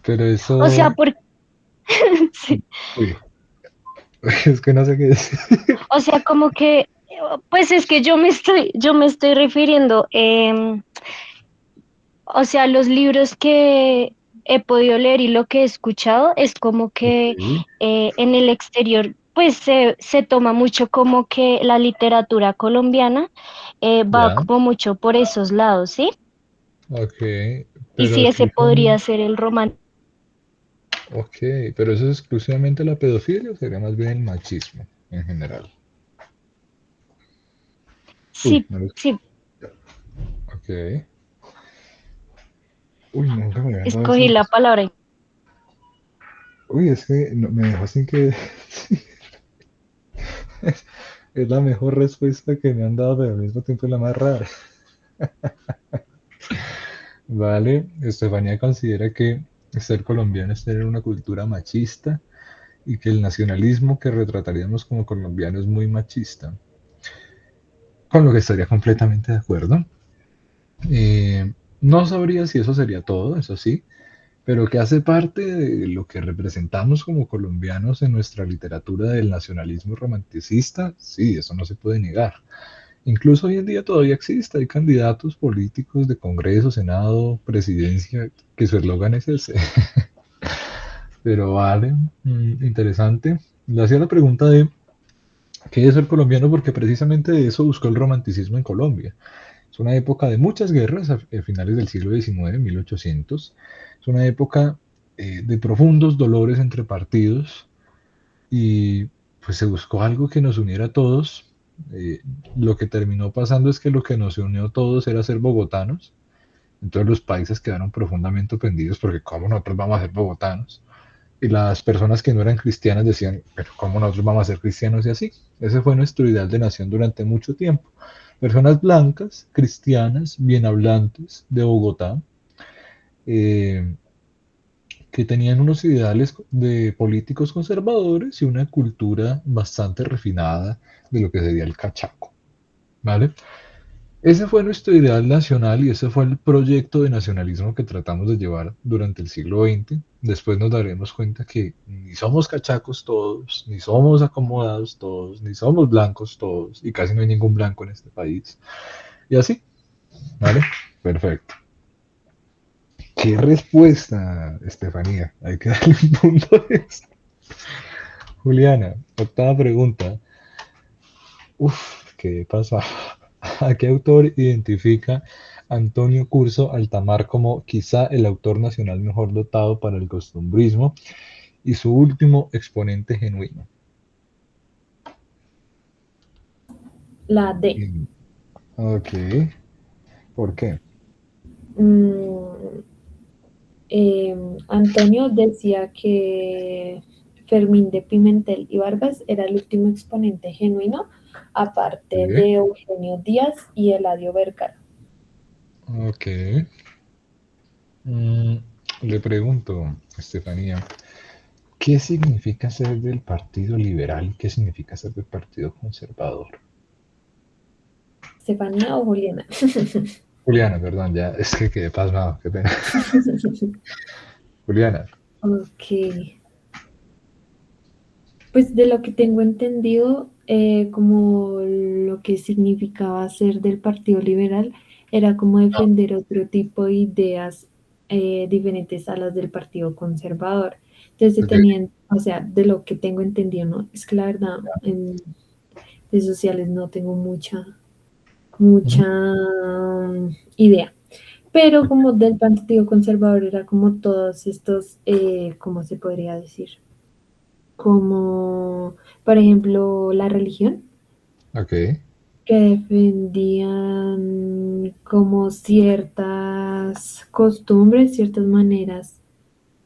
pero O sea, eso, sí. uy, es que no sé qué decir. O sea, como que, pues es que yo me estoy refiriendo, o sea, los libros que he podido leer y lo que he escuchado es como que Ok, en el exterior, pues se toma mucho como que la literatura colombiana va ya, como mucho por esos lados, ¿sí? ok, Y pero sí, ese podría explícame, ser el romance. ok, pero eso es exclusivamente la pedofilia o sería más bien el machismo en general. Uy, Sí, no lo sí, escuché. Ok, uy, nunca me habían dado esa. escogí la palabra. Uy, es que me dejó sin que. Es la mejor respuesta que me han dado, pero al mismo tiempo es la más rara. Vale, Estefanía considera que ser colombiano es tener una cultura machista y que el nacionalismo que retrataríamos como colombiano es muy machista, con lo que estaría completamente de acuerdo. No sabría si eso sería todo, eso sí, pero que hace parte de lo que representamos como colombianos en nuestra literatura del nacionalismo romanticista, sí, eso no se puede negar. Incluso hoy en día todavía existe, hay candidatos políticos de Congreso, Senado, Presidencia, que su eslogan es ese. Pero vale, interesante. Le hacía la pregunta de qué es el colombiano porque precisamente de eso buscó el romanticismo en Colombia. Es una época de muchas guerras a finales del siglo XIX, 1800. Es una época de profundos dolores entre partidos y pues se buscó algo que nos uniera a todos. Eh, lo que terminó pasando es que lo que nos unió a todos era ser bogotanos. Entonces los países quedaron profundamente ofendidos porque ¿cómo nosotros vamos a ser bogotanos? Y las personas que no eran cristianas decían, pero ¿cómo nosotros vamos a ser cristianos y así? Ese fue nuestro ideal de nación durante mucho tiempo. Personas blancas, cristianas, bien hablantes de Bogotá, eh, que tenían unos ideales de políticos conservadores y una cultura bastante refinada de lo que sería el cachaco, ¿vale? Ese fue nuestro ideal nacional y ese fue el proyecto de nacionalismo que tratamos de llevar durante el siglo XX. Después nos daremos cuenta que ni somos cachacos todos, ni somos acomodados todos, ni somos blancos todos, y casi no hay ningún blanco en este país. Y así, ¿vale? Perfecto. ¿Qué respuesta, Estefanía? Hay que darle un punto de esto. Juliana, octava pregunta. Uf, ¿qué pasa? ¿A qué autor identifica Antonio Curso Altamar como quizá el autor nacional mejor dotado para el costumbrismo y su último exponente genuino? La D. Mm, Ok, ¿por qué? Mm, Antonio decía que Fermín de Pimentel y Vargas era el último exponente genuino, aparte Sí, de Eugenio Díaz y Eladio Vergara. ok. Mm, Le pregunto, Estefanía, ¿qué significa ser del Partido Liberal y qué significa ser del Partido Conservador? ¿Estefanía o Juliana? Juliana, perdón, ya es que quedé pasmado, qué pena. Juliana, Ok. Pues de lo que tengo entendido, como lo que significaba ser del Partido Liberal era como defender otro tipo de ideas diferentes a las del Partido Conservador. Entonces ok, tenían, o sea, de lo que tengo entendido, ¿no? Es que la verdad, en redes sociales no tengo mucha ujú, idea. Pero como del Partido Conservador era como todos estos, ¿cómo se podría decir? Como, por ejemplo, la religión, ok, que defendían como ciertas ciertas costumbres, ciertas maneras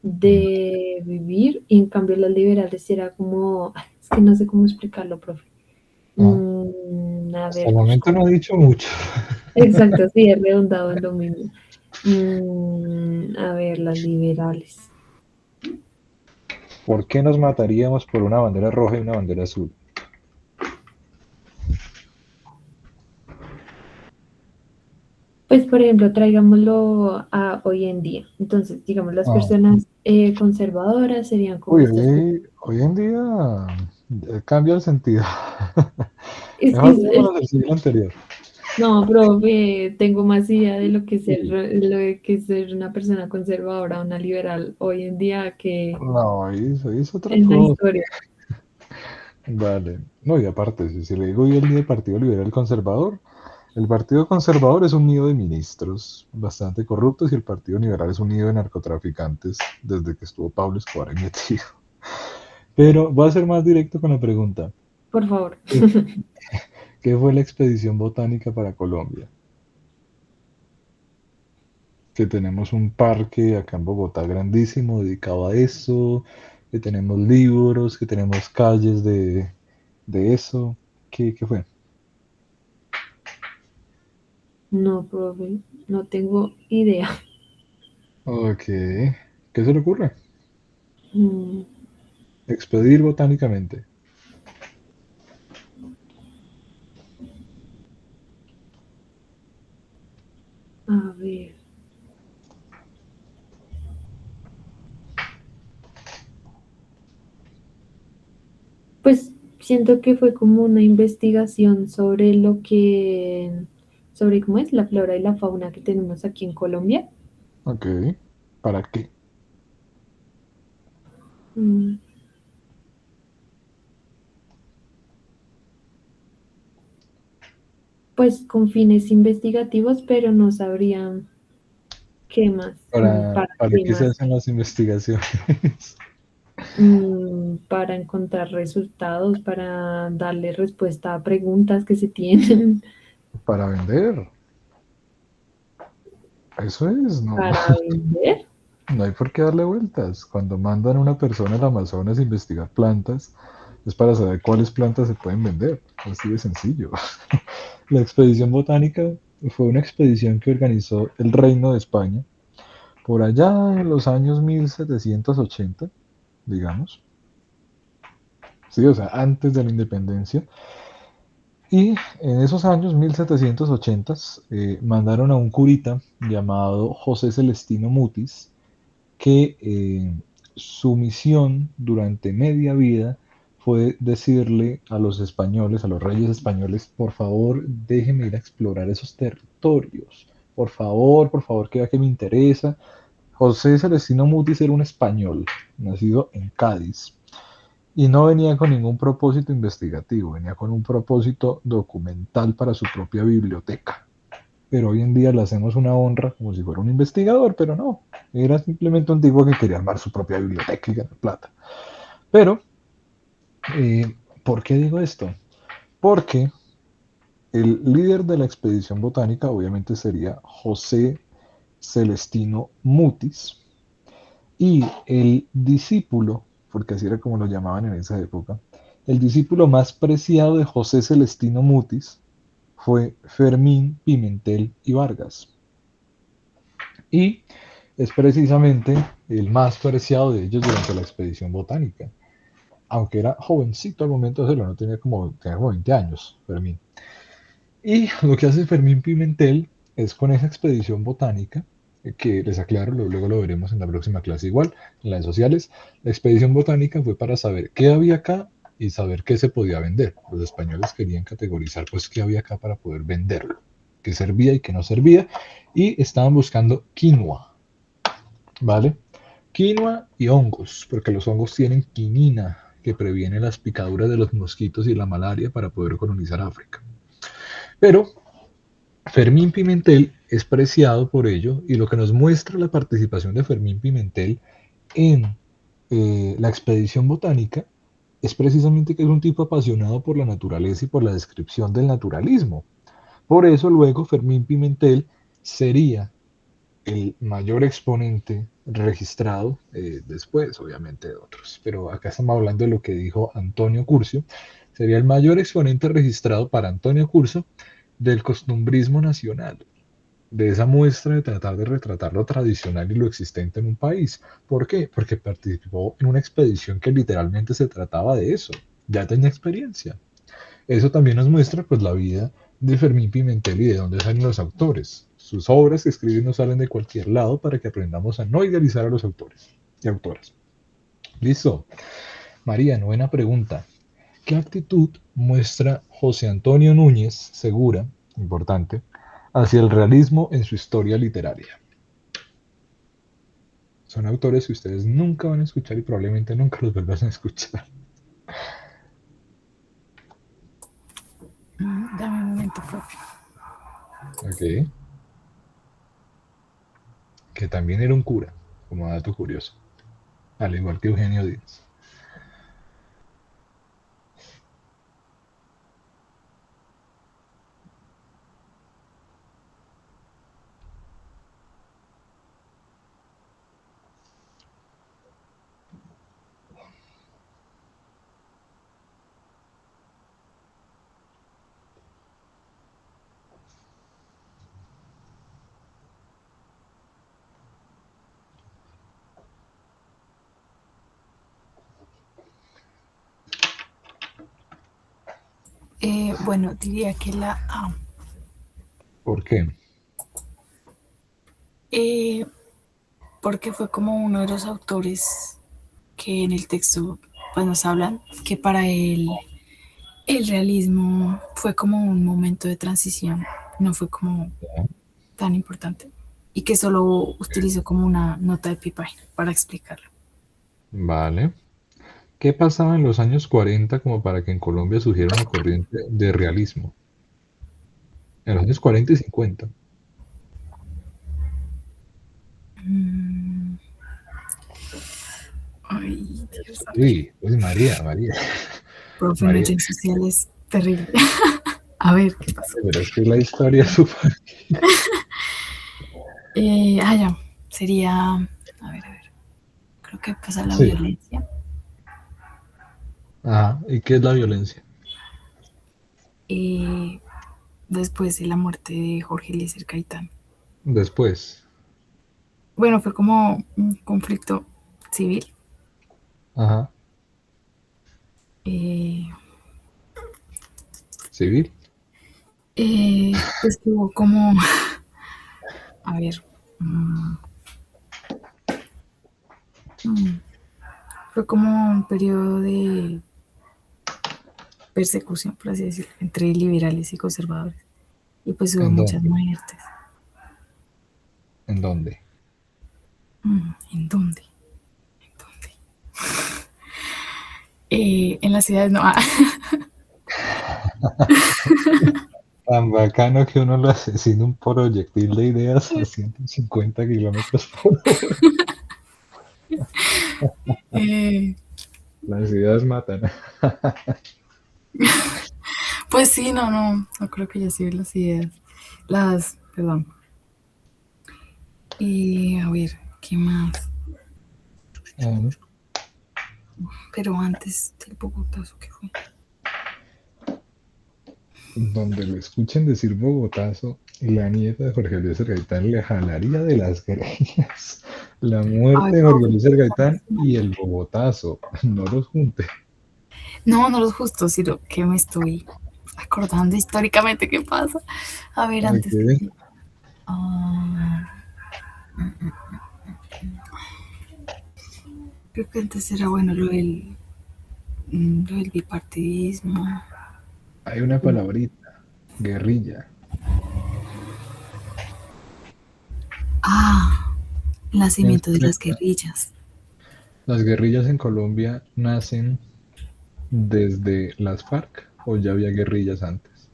de vivir, y en cambio las liberales era como, ay, es que no sé cómo explicarlo, profe. A Hasta ver, el momento no he dicho mucho. exacto, sí, he redundado en lo mismo. A ver, las liberales. ¿Por qué nos mataríamos por una bandera roja y una bandera azul? Pues, por ejemplo, traigámoslo a hoy en día. Entonces, digamos, las Ah, personas conservadoras serían como uy, estas. hoy en día cambia el sentido. Es que Mejor démonos el siglo anterior. no, profe, tengo más idea de lo que es ser una persona conservadora, una liberal hoy en día que No, hoy es otra en la cosa. historia. Vale. No, y aparte, si le digo hoy el día del Partido Liberal Conservador, el Partido Conservador es un nido de ministros bastante corruptos y el Partido Liberal es un nido de narcotraficantes desde que estuvo Pablo Escobar ahí metido. Pero voy a ser más directo con la pregunta. Por favor. ¿Qué, qué fue la expedición botánica para Colombia? Que tenemos un parque acá en Bogotá grandísimo dedicado a eso, que tenemos libros, que tenemos calles de eso. ¿Qué fue? No, profe, no tengo idea. Ok. ¿Qué se le ocurre? Mm, Expedir botánicamente. a ver, pues siento que fue como una investigación sobre sobre cómo es la flora y la fauna que tenemos aquí en Colombia. Ok. ¿Para qué? Mm, Pues con fines investigativos, pero no sabrían qué más, para ¿Para qué qué se más. hacen las investigaciones? Para encontrar resultados, para darle respuesta a preguntas que se tienen, Para vender. Eso es, no, para vender. no hay por qué darle vueltas. Cuando mandan a una persona al Amazonas a investigar plantas, es para saber cuáles plantas se pueden vender. Así de sencillo. La expedición botánica fue una expedición que organizó el Reino de España por allá en los años 1780, digamos. Sí, o sea, antes de la independencia. Y en esos años 1780 mandaron a un curita llamado José Celestino Mutis, que su misión durante media vida fue decirle a los españoles, a los reyes españoles, por favor, déjenme ir a explorar esos territorios. Por favor, que vea que me interesa. José Celestino Mutis era un español, nacido en Cádiz, y no venía con ningún propósito investigativo, venía con un propósito documental para su propia biblioteca. Pero hoy en día le hacemos una honra como si fuera un investigador, pero no, era simplemente un tipo que quería armar su propia biblioteca y ganar plata. Pero, ¿por qué digo esto? Porque el líder de la expedición botánica obviamente sería José Celestino Mutis, y el discípulo, porque así era como lo llamaban en esa época, el discípulo más preciado de José Celestino Mutis fue Fermín Pimentel y Vargas. Y es precisamente el más preciado de ellos durante la expedición botánica. Aunque era jovencito al momento de hacerlo, no tenía como 20 años, Fermín. Y lo que hace Fermín Pimentel es con esa expedición botánica, que les aclaro, luego lo veremos en la próxima clase igual, en las sociales, la expedición botánica fue para saber qué había acá y saber qué se podía vender. Los españoles querían categorizar pues qué había acá para poder venderlo, qué servía y qué no servía, y estaban buscando quinoa, ¿vale? Quinoa y hongos, porque los hongos tienen quinina, que previene las picaduras de los mosquitos y la malaria para poder colonizar África. Pero Fermín Pimentel es preciado por ello, y lo que nos muestra la participación de Fermín Pimentel en la expedición botánica es precisamente que es un tipo apasionado por la naturaleza y por la descripción del naturalismo. Por eso luego Fermín Pimentel sería el mayor exponente registrado, después obviamente de otros. Pero acá estamos hablando de lo que dijo Antonio Curcio. Sería el mayor exponente registrado para Antonio Curcio del costumbrismo nacional, de esa muestra de tratar de retratar lo tradicional y lo existente en un país. ¿Por qué? Porque participó en una expedición que literalmente se trataba de eso. Ya tenía experiencia. Eso también nos muestra pues la vida de Fermín Pimentel y de dónde salen los autores. Sus obras que escriben no salen de cualquier lado para que aprendamos a no idealizar a los autores y autoras. Listo. María, buena pregunta. ¿Qué actitud muestra José Antonio Núñez Segura, importante, hacia el realismo en su historia literaria? Son autores que ustedes nunca van a escuchar y probablemente nunca los vuelvan a escuchar. Dame un momento, profe. Ok. Que también era un cura, como dato curioso, al igual que Eugenio Díaz. Bueno, diría que la A. ¿Por qué? Porque fue como uno de los autores que en el texto pues, nos hablan que para él el realismo fue como un momento de transición, no fue como tan importante y que solo utilizó como una nota de pipaje para explicarlo. Vale. ¿Qué pasaba en los años 40 como para que en Colombia surgiera una corriente de realismo? En los años 40 y 50. Ay, Dios santo. Sí, pues María, María. Profe, María, redes sociales, terrible. A ver, ¿qué pasó? pero es que la historia es súper... Ya, sería, a ver, creo que pasa la Sí. violencia. Ajá. ¿Y qué es la violencia? Después de la muerte de Jorge Eliezer Gaitán. Después. Bueno, fue como un conflicto civil. Ajá. Eh, Civil. pues tuvo como, a ver, fue como un periodo de persecución, por así decirlo, entre liberales y conservadores. Y pues hubo ¿En muchas dónde? muertes. ¿En dónde? ¿En dónde? ¿En dónde? En las ciudades no. Tan bacano que uno lo asesina un proyectil de ideas a 150 kilómetros por hora. Eh, Las ideas matan. pues sí, no creo que ya sí las ideas. Perdón. A ver, ¿qué más? Pero antes del Bogotazo, ¿qué fue? Donde lo escuchen decir Bogotazo, la nieta de Jorge Luis Gaitán le jalaría de las greñas. La Ay, muerte de Jorge profe, Luis Gaitán y el Bogotazo. No los junte. no los justos, sino que me estoy acordando históricamente qué pasa. A ver, antes. Ok. Creo que antes era bueno lo del bipartidismo. Hay una palabrita, guerrilla. El Es nacimiento de las correcta. guerrillas. ¿Las guerrillas en Colombia nacen desde las FARC o ya había guerrillas antes?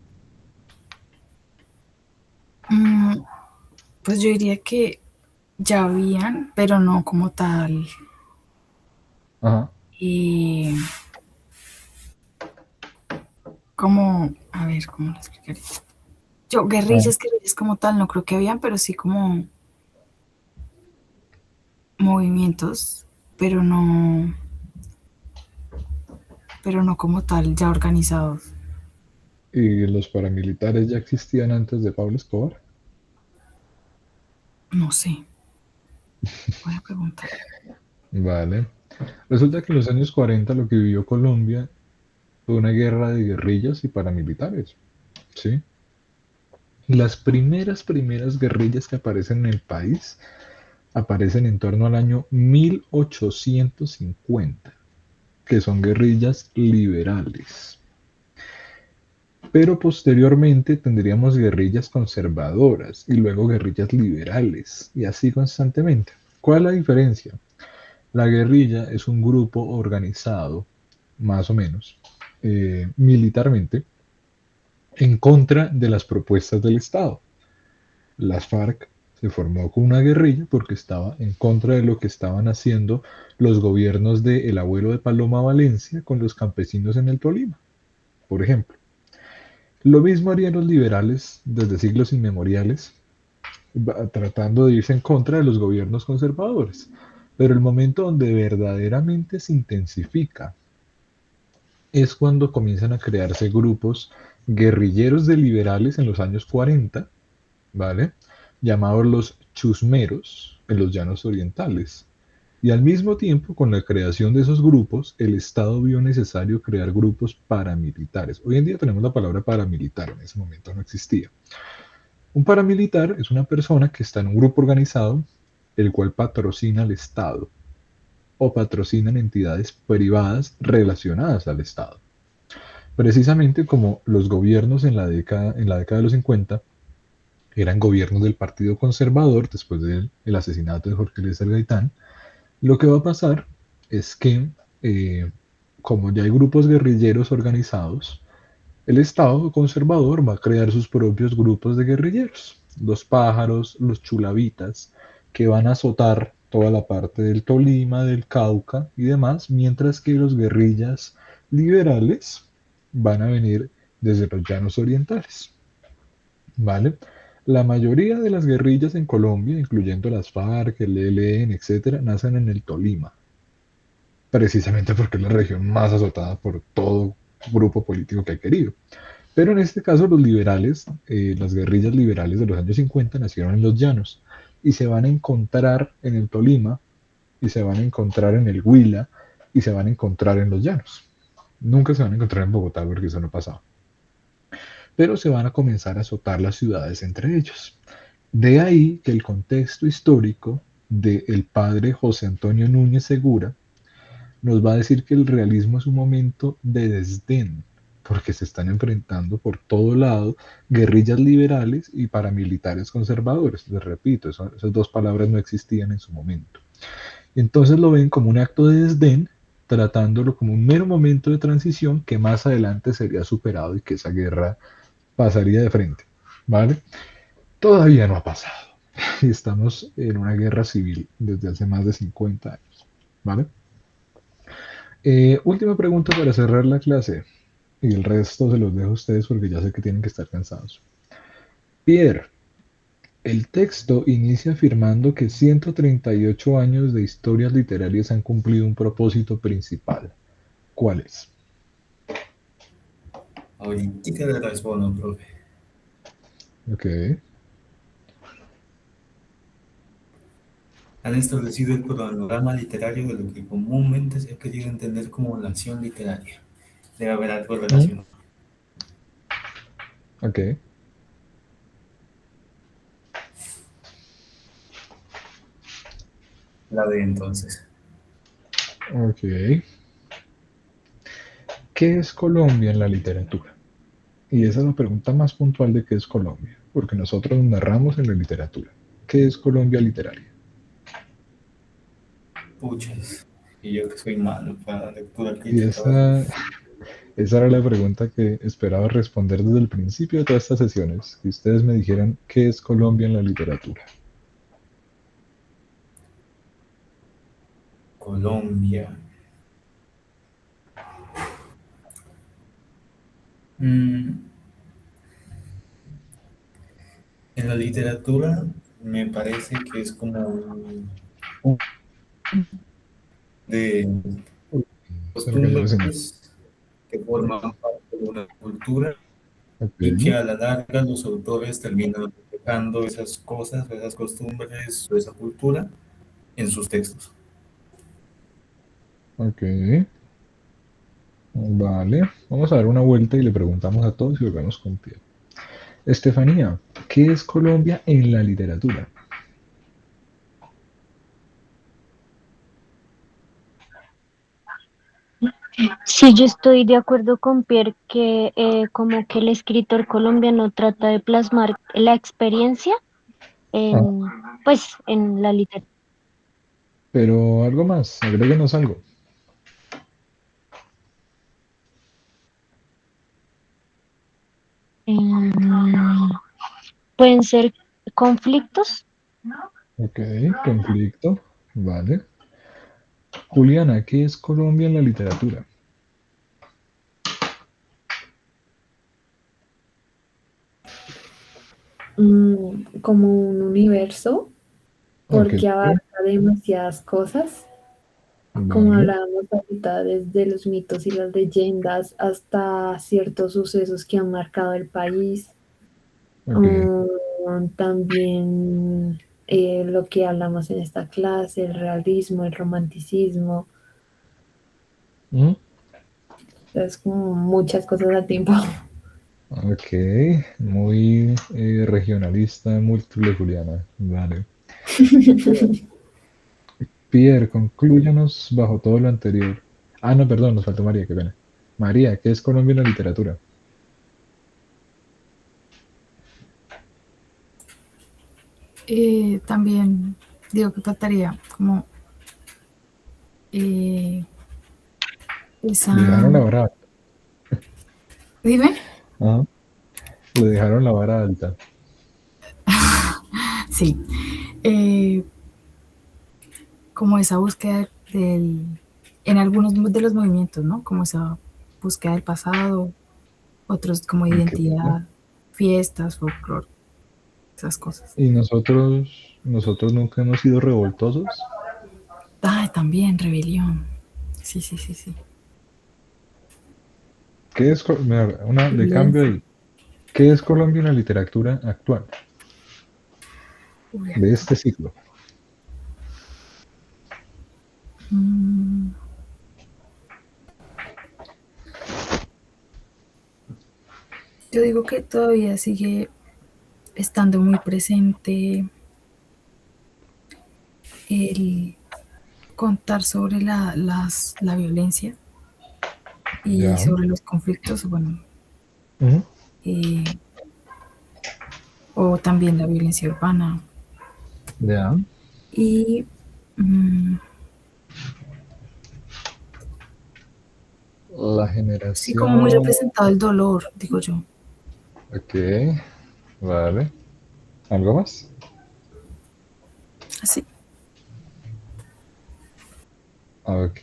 Pues yo diría que ya habían, pero no como tal. Ajá. Como, a ver, ¿cómo lo explicaría? Yo, Ajá. guerrillas como tal, no creo que habían, pero sí como movimientos, pero no como tal, ya organizados. ¿Y los paramilitares ya existían antes de Pablo Escobar? No sé, voy a preguntar. Vale. Resulta que en los años 40 lo que vivió Colombia fue una guerra de guerrillas y paramilitares, ¿sí? Las primeras guerrillas que aparecen en el país aparecen en torno al año 1850, que son guerrillas liberales. Pero posteriormente tendríamos guerrillas conservadoras y luego guerrillas liberales, y así constantemente. ¿Cuál es la diferencia? La guerrilla es un grupo organizado, más o menos, militarmente, en contra de las propuestas del Estado. Las FARC se formó con una guerrilla porque estaba en contra de lo que estaban haciendo los gobiernos del abuelo de Paloma Valencia con los campesinos en el Tolima, por ejemplo. Lo mismo harían los liberales desde siglos inmemoriales, tratando de irse en contra de los gobiernos conservadores. Pero el momento donde verdaderamente se intensifica es cuando comienzan a crearse grupos guerrilleros de liberales en los años 40, ¿vale? Llamados los chusmeros en los llanos orientales. Y al mismo tiempo, con la creación de esos grupos, el Estado vio necesario crear grupos paramilitares. Hoy en día tenemos la palabra paramilitar, en ese momento no existía. Un paramilitar es una persona que está en un grupo organizado, el cual patrocina al Estado o patrocinan entidades privadas relacionadas al Estado. Precisamente como los gobiernos en la década de los 50 eran gobiernos del Partido Conservador después del asesinato de Jorge Eliezer Gaitán, lo que va a pasar es que, como ya hay grupos guerrilleros organizados, el Estado conservador va a crear sus propios grupos de guerrilleros, los pájaros, los chulavitas, que van a azotar toda la parte del Tolima, del Cauca y demás, mientras que los guerrillas liberales van a venir desde los llanos orientales. ¿Vale? La mayoría de las guerrillas en Colombia, incluyendo las FARC, el ELN, etcétera, nacen en el Tolima, precisamente porque es la región más azotada por todo grupo político que ha querido. Pero en este caso los liberales, las guerrillas liberales de los años 50 nacieron en los llanos y se van a encontrar en el Tolima y se van a encontrar en el Huila y se van a encontrar en los llanos. Nunca se van a encontrar en Bogotá porque eso no pasaba. Pero se van a comenzar a azotar las ciudades entre ellos. De ahí que el contexto histórico del padre José Antonio Núñez Segura nos va a decir que el realismo es un momento de desdén, porque se están enfrentando por todo lado guerrillas liberales y paramilitares conservadores. Les repito, esas dos palabras no existían en su momento. Entonces lo ven como un acto de desdén, tratándolo como un mero momento de transición que más adelante sería superado y que esa guerra pasaría de frente, ¿vale? Todavía no ha pasado. Y estamos en una guerra civil desde hace más de 50 años, ¿vale? Última pregunta para cerrar la clase. Y el resto se los dejo a ustedes porque ya sé que tienen que estar cansados. Pierre, el texto inicia afirmando que 138 años de historias literarias han cumplido un propósito principal. ¿Cuál es? Ahorita le respondo, profe. Ok. Han establecido el panorama literario de lo que comúnmente se ha querido entender como nación literaria. Debe haber algo relacionado. Ok. La de entonces. Ok. ¿Qué es Colombia en la literatura? Y esa es la pregunta más puntual de qué es Colombia, porque nosotros nos narramos en la literatura. ¿Qué es Colombia literaria? Puchas. Y yo que soy malo para la lectura Y crítica. esa era la pregunta que esperaba responder desde el principio de todas estas sesiones. Que ustedes me dijeran qué es Colombia en la literatura. Colombia. En la literatura me parece que es como de Se me cayó la señal. costumbres que forman parte de una cultura y que Ok, a la larga los autores terminan reflejando esas cosas, esas costumbres o esa cultura en sus textos. ok. Vale. Vamos a dar una vuelta y le preguntamos a todos y volvemos contigo. Estefanía, ¿qué es Colombia en la literatura? Sí, yo estoy de acuerdo con Pierre que como que el escritor colombiano trata de plasmar la experiencia Ah, en, pues, en la literatura. pero algo más, agréguenos algo. Pueden ser conflictos. Ok, conflicto. Vale. Juliana, ¿qué es Colombia en la literatura? Como un universo, Ok, porque abarca demasiadas cosas, como vale. hablábamos ahorita, desde los mitos y las leyendas hasta ciertos sucesos que han marcado el país. Ok. También lo que hablamos en esta clase, el realismo, el romanticismo, Mm, es como muchas cosas al tiempo. ok, muy regionalista, múltiple Juliana. Vale. Pierre, conclúyanos bajo todo lo anterior. Ah, no, perdón, nos faltó María, qué pena. María, ¿qué es Colombia en la literatura? También digo que faltaría como eh, Le esa... dejaron la vara alta. Dime. Ajá, le dejaron la vara alta. Sí, eh, como esa búsqueda en algunos de los movimientos, ¿no? Como esa búsqueda del pasado, otros como Ok. identidad, fiestas, folclore, esas cosas. ¿Y nosotros nunca hemos sido revoltosos? Ah, también, rebelión. Sí, sí, sí, sí. ¿Qué es, mira, una de cambio Violencia. ahí? ¿Qué es Colombia en la literatura actual Uy, de este ciclo? mm, yo digo que todavía sigue estando muy presente el contar sobre la violencia y Ya. sobre los conflictos, bueno, Ujú. eh, o también la violencia urbana. Ya. Y mm, La sí, como muy generación. representado el dolor, digo yo. Ok, vale. ¿Algo más? Así. Ok.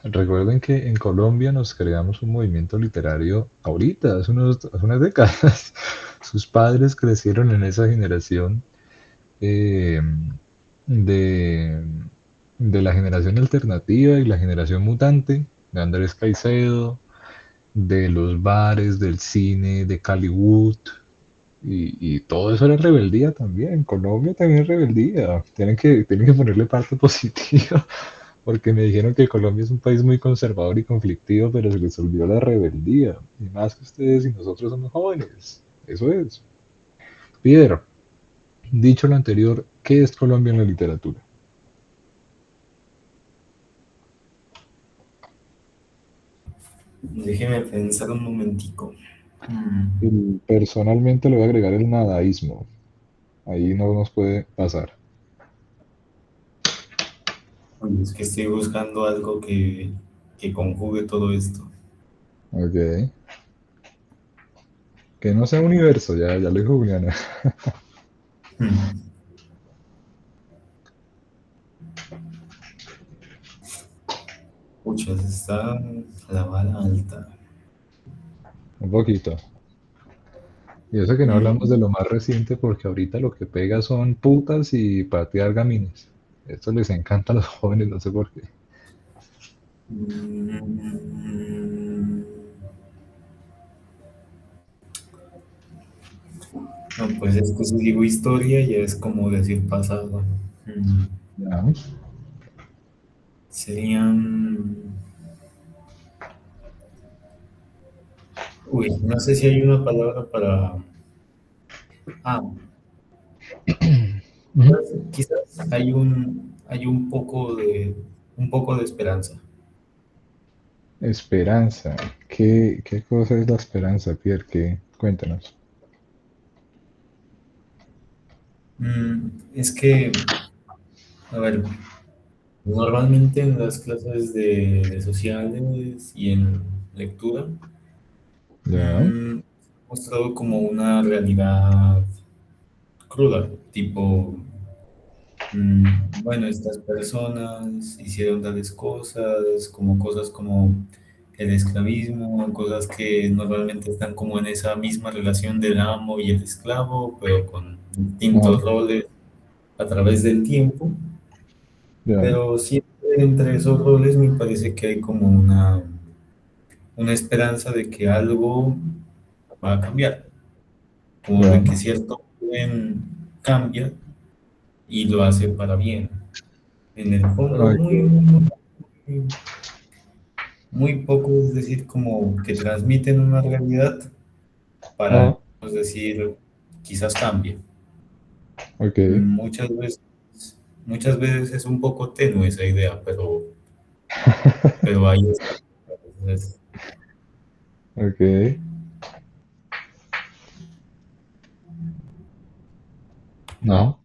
Recuerden que en Colombia nos creamos un movimiento literario ahorita, hace unas décadas. Sus padres crecieron en esa generación eh, de, de la generación alternativa y la generación mutante, de Andrés Caicedo, de los bares, del cine, de Caliwood, y todo eso era rebeldía también. Colombia también es rebeldía. Tienen que ponerle parte positiva, porque me dijeron que Colombia es un país muy conservador y conflictivo, pero se les olvidó la rebeldía. Y más que ustedes y nosotros somos jóvenes. Eso es. Piedra, dicho lo anterior, ¿qué es Colombia en la literatura? Déjeme pensar un momentico. Y personalmente le voy a agregar el nadaísmo. Ahí no nos puede pasar. Oye, es que estoy buscando algo que conjugue todo esto. Ok. Que no sea universo, ya lo dijo Juliana. Mm. Pucha, está la vara alta. Un poquito. Y eso que no hablamos de Mm, lo más reciente, porque ahorita lo que pega son putas y patear gamines. Esto les encanta a los jóvenes, no sé por qué. Mm, No, pues es que si digo historia ya es como decir pasado. Mm, Ya. Serían... Uy, no sé si hay una palabra para... Ah, Ujú. quizás hay un poco de esperanza. Esperanza. ¿Qué cosa es la esperanza, Pierre? Cuéntanos. Es que, a ver, normalmente en las clases de sociales y en lectura, Ya. he mostrado como una realidad cruda, tipo, bueno, estas personas hicieron tales cosas, como cosas como el esclavismo, cosas que normalmente están como en esa misma relación del amo y el esclavo, pero con Ah, distintos roles a través del tiempo. ya. Pero siempre entre esos roles me parece que hay como una esperanza de que algo va a cambiar, como Ya. de que cierto orden cambia y lo hace para bien. En el fondo, Ok. muy poco, es decir, como que transmiten una realidad para Ah, decir, quizás cambie. ok. Muchas veces, muchas veces es un poco tenue esa idea, pero ahí está. Entonces, Ok. No.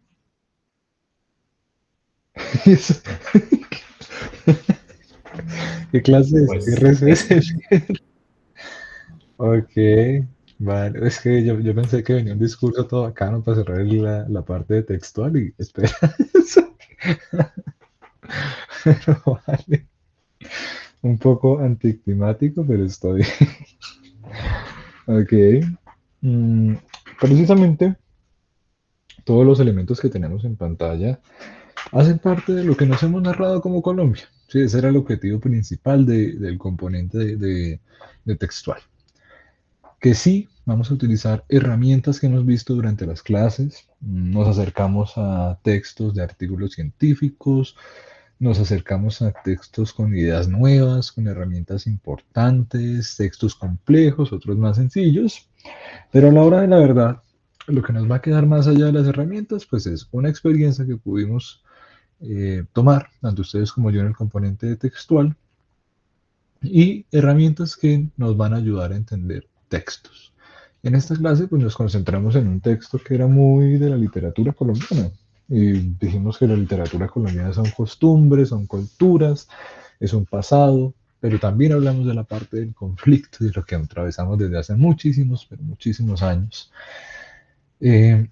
Eso- ¿Qué clase de pues, cierre es eso. ese? Ok. Vale. Es que yo pensé que venía un discurso todo bacano para cerrar la parte de textual y espera eso. Pero vale. Un poco anticlimático, pero está bien. Ok. Mm, Precisamente todos los elementos que tenemos en pantalla hacen parte de lo que nos hemos narrado como Colombia. Sí, ese era el objetivo principal del componente de textual. Que sí, vamos a utilizar herramientas que hemos visto durante las clases. Nos acercamos a textos de artículos científicos, nos acercamos a textos con ideas nuevas, con herramientas importantes, textos complejos, otros más sencillos. Pero a la hora de la verdad, lo que nos va a quedar más allá de las herramientas, pues es una experiencia que pudimos tomar, tanto ustedes como yo, en el componente textual, y herramientas que nos van a ayudar a entender textos. En esta clase, pues nos concentramos en un texto que era muy de la literatura colombiana. Y dijimos que la literatura colombiana son costumbres, son culturas, es un pasado, pero también hablamos de la parte del conflicto y de lo que atravesamos desde hace muchísimos, pero muchísimos años.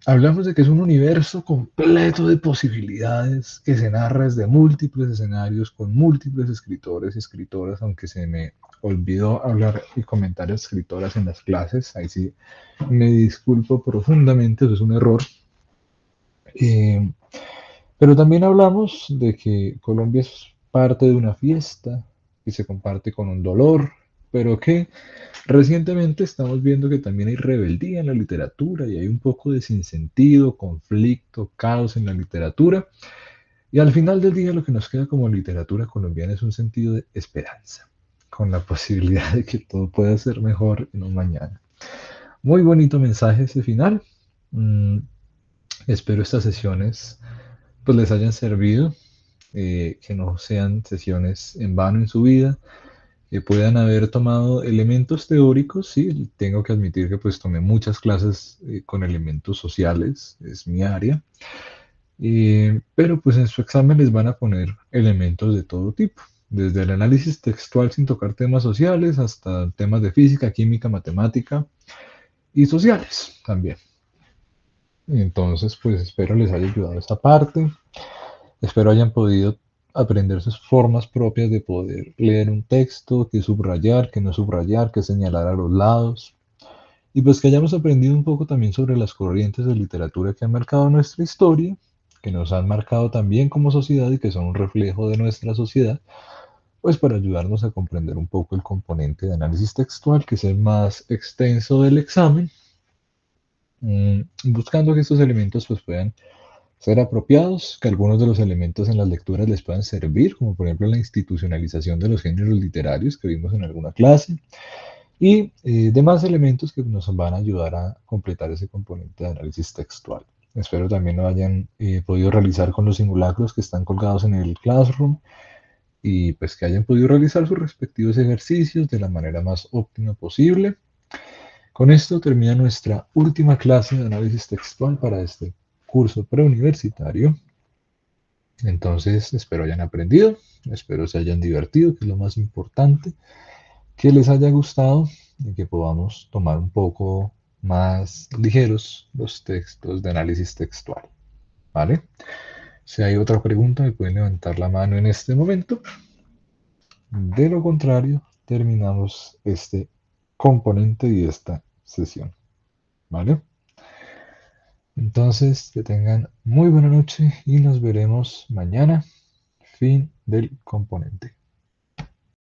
Hablamos de que es un universo completo de posibilidades que se narra desde múltiples escenarios con múltiples escritores y escritoras, aunque se me olvidó hablar y comentar a escritoras en las clases. Ahí sí me disculpo profundamente, eso es un error. Eh, pero también hablamos de que Colombia es parte de una fiesta que se comparte con un dolor, pero que recientemente estamos viendo que también hay rebeldía en la literatura y hay un poco de sinsentido, conflicto, caos en la literatura. Y al final del día lo que nos queda como literatura colombiana es un sentido de esperanza, con la posibilidad de que todo pueda ser mejor en un mañana. Muy bonito mensaje ese final. Mm, Espero estas sesiones pues les hayan servido, que no sean sesiones en vano en su vida, que puedan haber tomado elementos teóricos. Sí, tengo que admitir que pues tomé muchas clases con elementos sociales, es mi área, pero pues en su examen les van a poner elementos de todo tipo, desde el análisis textual sin tocar temas sociales hasta temas de física, química, matemática y sociales también. Entonces pues espero les haya ayudado esta parte. Espero hayan podido aprender sus formas propias de poder leer un texto, qué subrayar, qué no subrayar, qué señalar a los lados. Y pues que hayamos aprendido un poco también sobre las corrientes de literatura que han marcado nuestra historia, que nos han marcado también como sociedad y que son un reflejo de nuestra sociedad, pues para ayudarnos a comprender un poco el componente de análisis textual, que es el más extenso del examen, buscando que estos elementos pues puedan ser apropiados, que algunos de los elementos en las lecturas les puedan servir, como por ejemplo la institucionalización de los géneros literarios que vimos en alguna clase, y demás elementos que nos van a ayudar a completar ese componente de análisis textual. Espero también lo hayan podido realizar con los simulacros que están colgados en el Classroom y pues que hayan podido realizar sus respectivos ejercicios de la manera más óptima posible. Con esto termina nuestra última clase de análisis textual para este curso preuniversitario. Entonces, espero hayan aprendido, espero se hayan divertido, que es lo más importante, que les haya gustado y que podamos tomar un poco más ligeros los textos de análisis textual. ¿Vale? Si hay otra pregunta, me pueden levantar la mano en este momento. De lo contrario, terminamos este componente y esta sesión. ¿Vale? Entonces, que tengan muy buena noche y nos veremos mañana. Fin del componente.